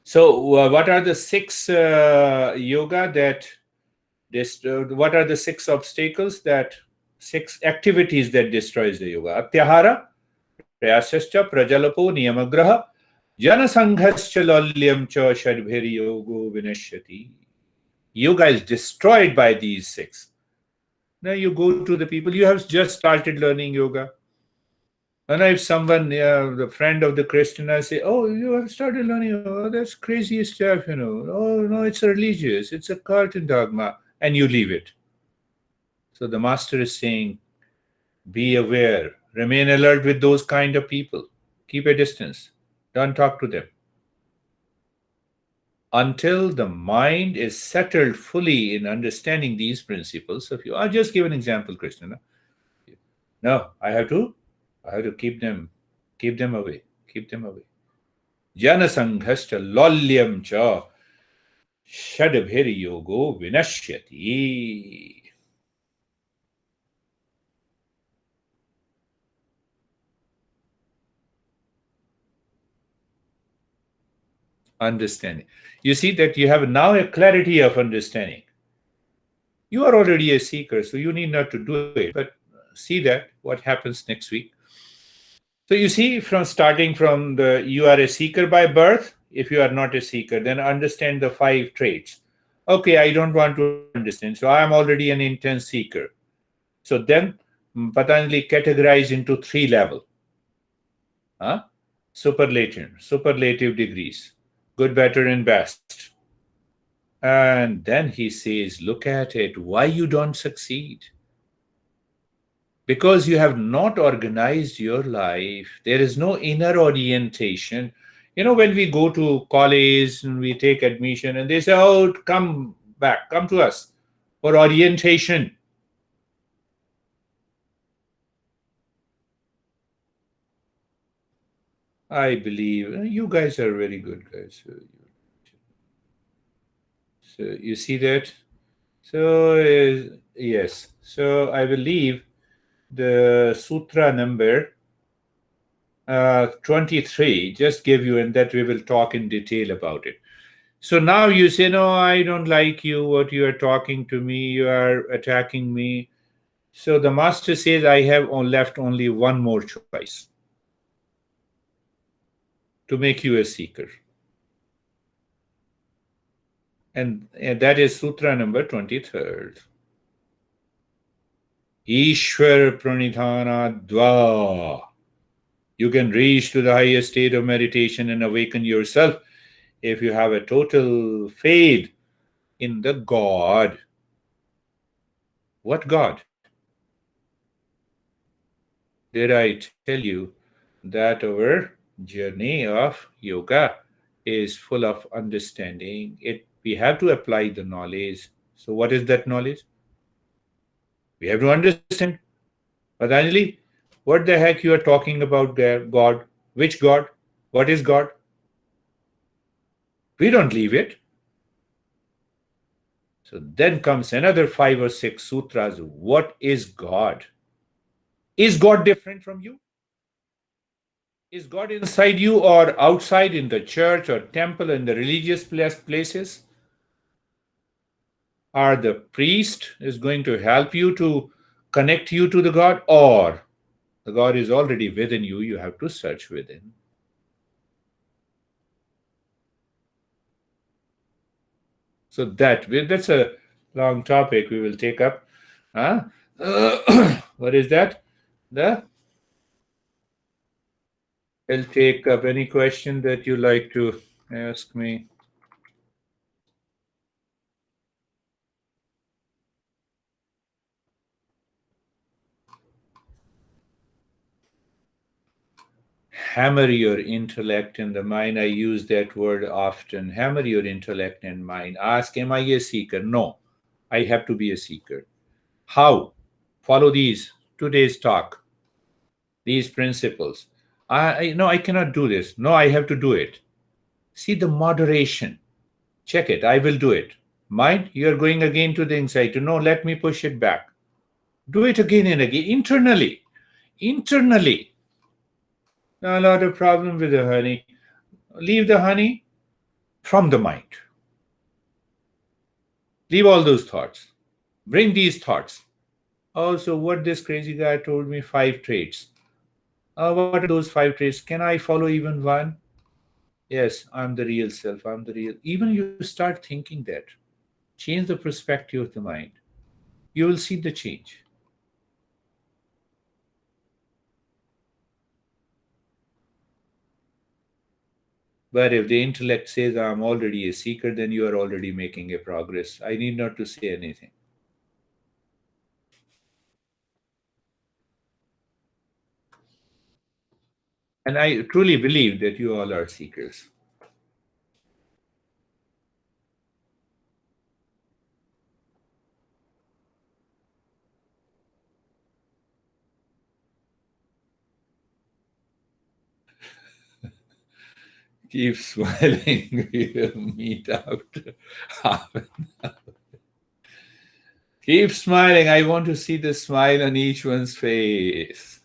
So, what are the 6 obstacles that 6 activities that destroys the yoga? Atyahara, prayasascha, prajalapo, niyamagraha, janasanghascha lolyam cha shadbhiri yogo vinashyati. Yoga is destroyed by these 6. Now you go to the people, you have just started learning yoga. And if someone, the friend of the Christian, I say, oh, you have started learning, oh, that's crazy stuff. Oh, no, it's religious, it's a cult and dogma, and you leave it. So the master is saying, be aware, remain alert with those kind of people. Keep a distance. Don't talk to them. Until the mind is settled fully in understanding these principles of you. I'll just give an example, Krishna. No, I have to keep them away. Keep them away. Janasanghascha lolyam cha shadbhir yogo vinashyati. Understanding. You see that you have now a clarity of understanding. You are already a seeker, so you need not to do it, but see that what happens next week. So you see, from starting from you are a seeker by birth. If you are not a seeker, then understand the 5 traits. Okay, I don't want to understand, so I am already an intense seeker. So then Patanjali categorized into 3 levels. Superlative degrees, good, better, and best. And then he says, look at it, why you don't succeed? Because you have not organized your life. There is no inner orientation. When we go to college and we take admission and they say, oh, come back, come to us for orientation. I believe you guys are very good guys. So you see that? So, yes. So I will leave the sutra number 23, just give you, and that we will talk in detail about it. So now you say, no, I don't like you, what you are talking to me, you are attacking me. So the master says, I have left only one more choice to make you a seeker. And that is sutra number 23rd. Ishwar pranidhana dva. You can reach to the highest state of meditation and awaken yourself if you have a total faith in the God. What God? Did I tell you that our journey of yoga is full of understanding? We have to apply the knowledge. So what is that knowledge? We have to understand. Patanjali, what the heck you are talking about there? God? Which God? What is God? We don't leave it. So then comes another 5 or 6 sutras. What is God? Is God different from you? Is God inside you or outside in the church or temple in the religious places? Are the priest is going to help you to connect you to the God, or the God is already within you? You have to search within. So that's a long topic we will take up. Huh? What is that? The I'll take up any question that you like to ask me. Hammer your intellect and the mind. I use that word often. Hammer your intellect and mind. Ask, am I a seeker? No, I have to be a seeker. How? Follow these today's talk, these principles. No, I cannot do this. No, I have to do it. See the moderation. Check it. I will do it. Mind, you are going again to the anxiety. No, let me push it back. Do it again and again internally. Internally. Now, a lot of problem with the honey. Leave the honey from the mind. Leave all those thoughts. Bring these thoughts. Also, what this crazy guy told me, 5 traits. What are those 5 traits? Can I follow even one? Yes, I'm the real self. I'm the real. Even you start thinking that, change the perspective of the mind. You will see the change. But if the intellect says I'm already a seeker, then you are already making a progress. I need not to say anything. And I truly believe that you all are seekers. Keep smiling. We'll meet after half an hour. Keep smiling. I want to see the smile on each one's face.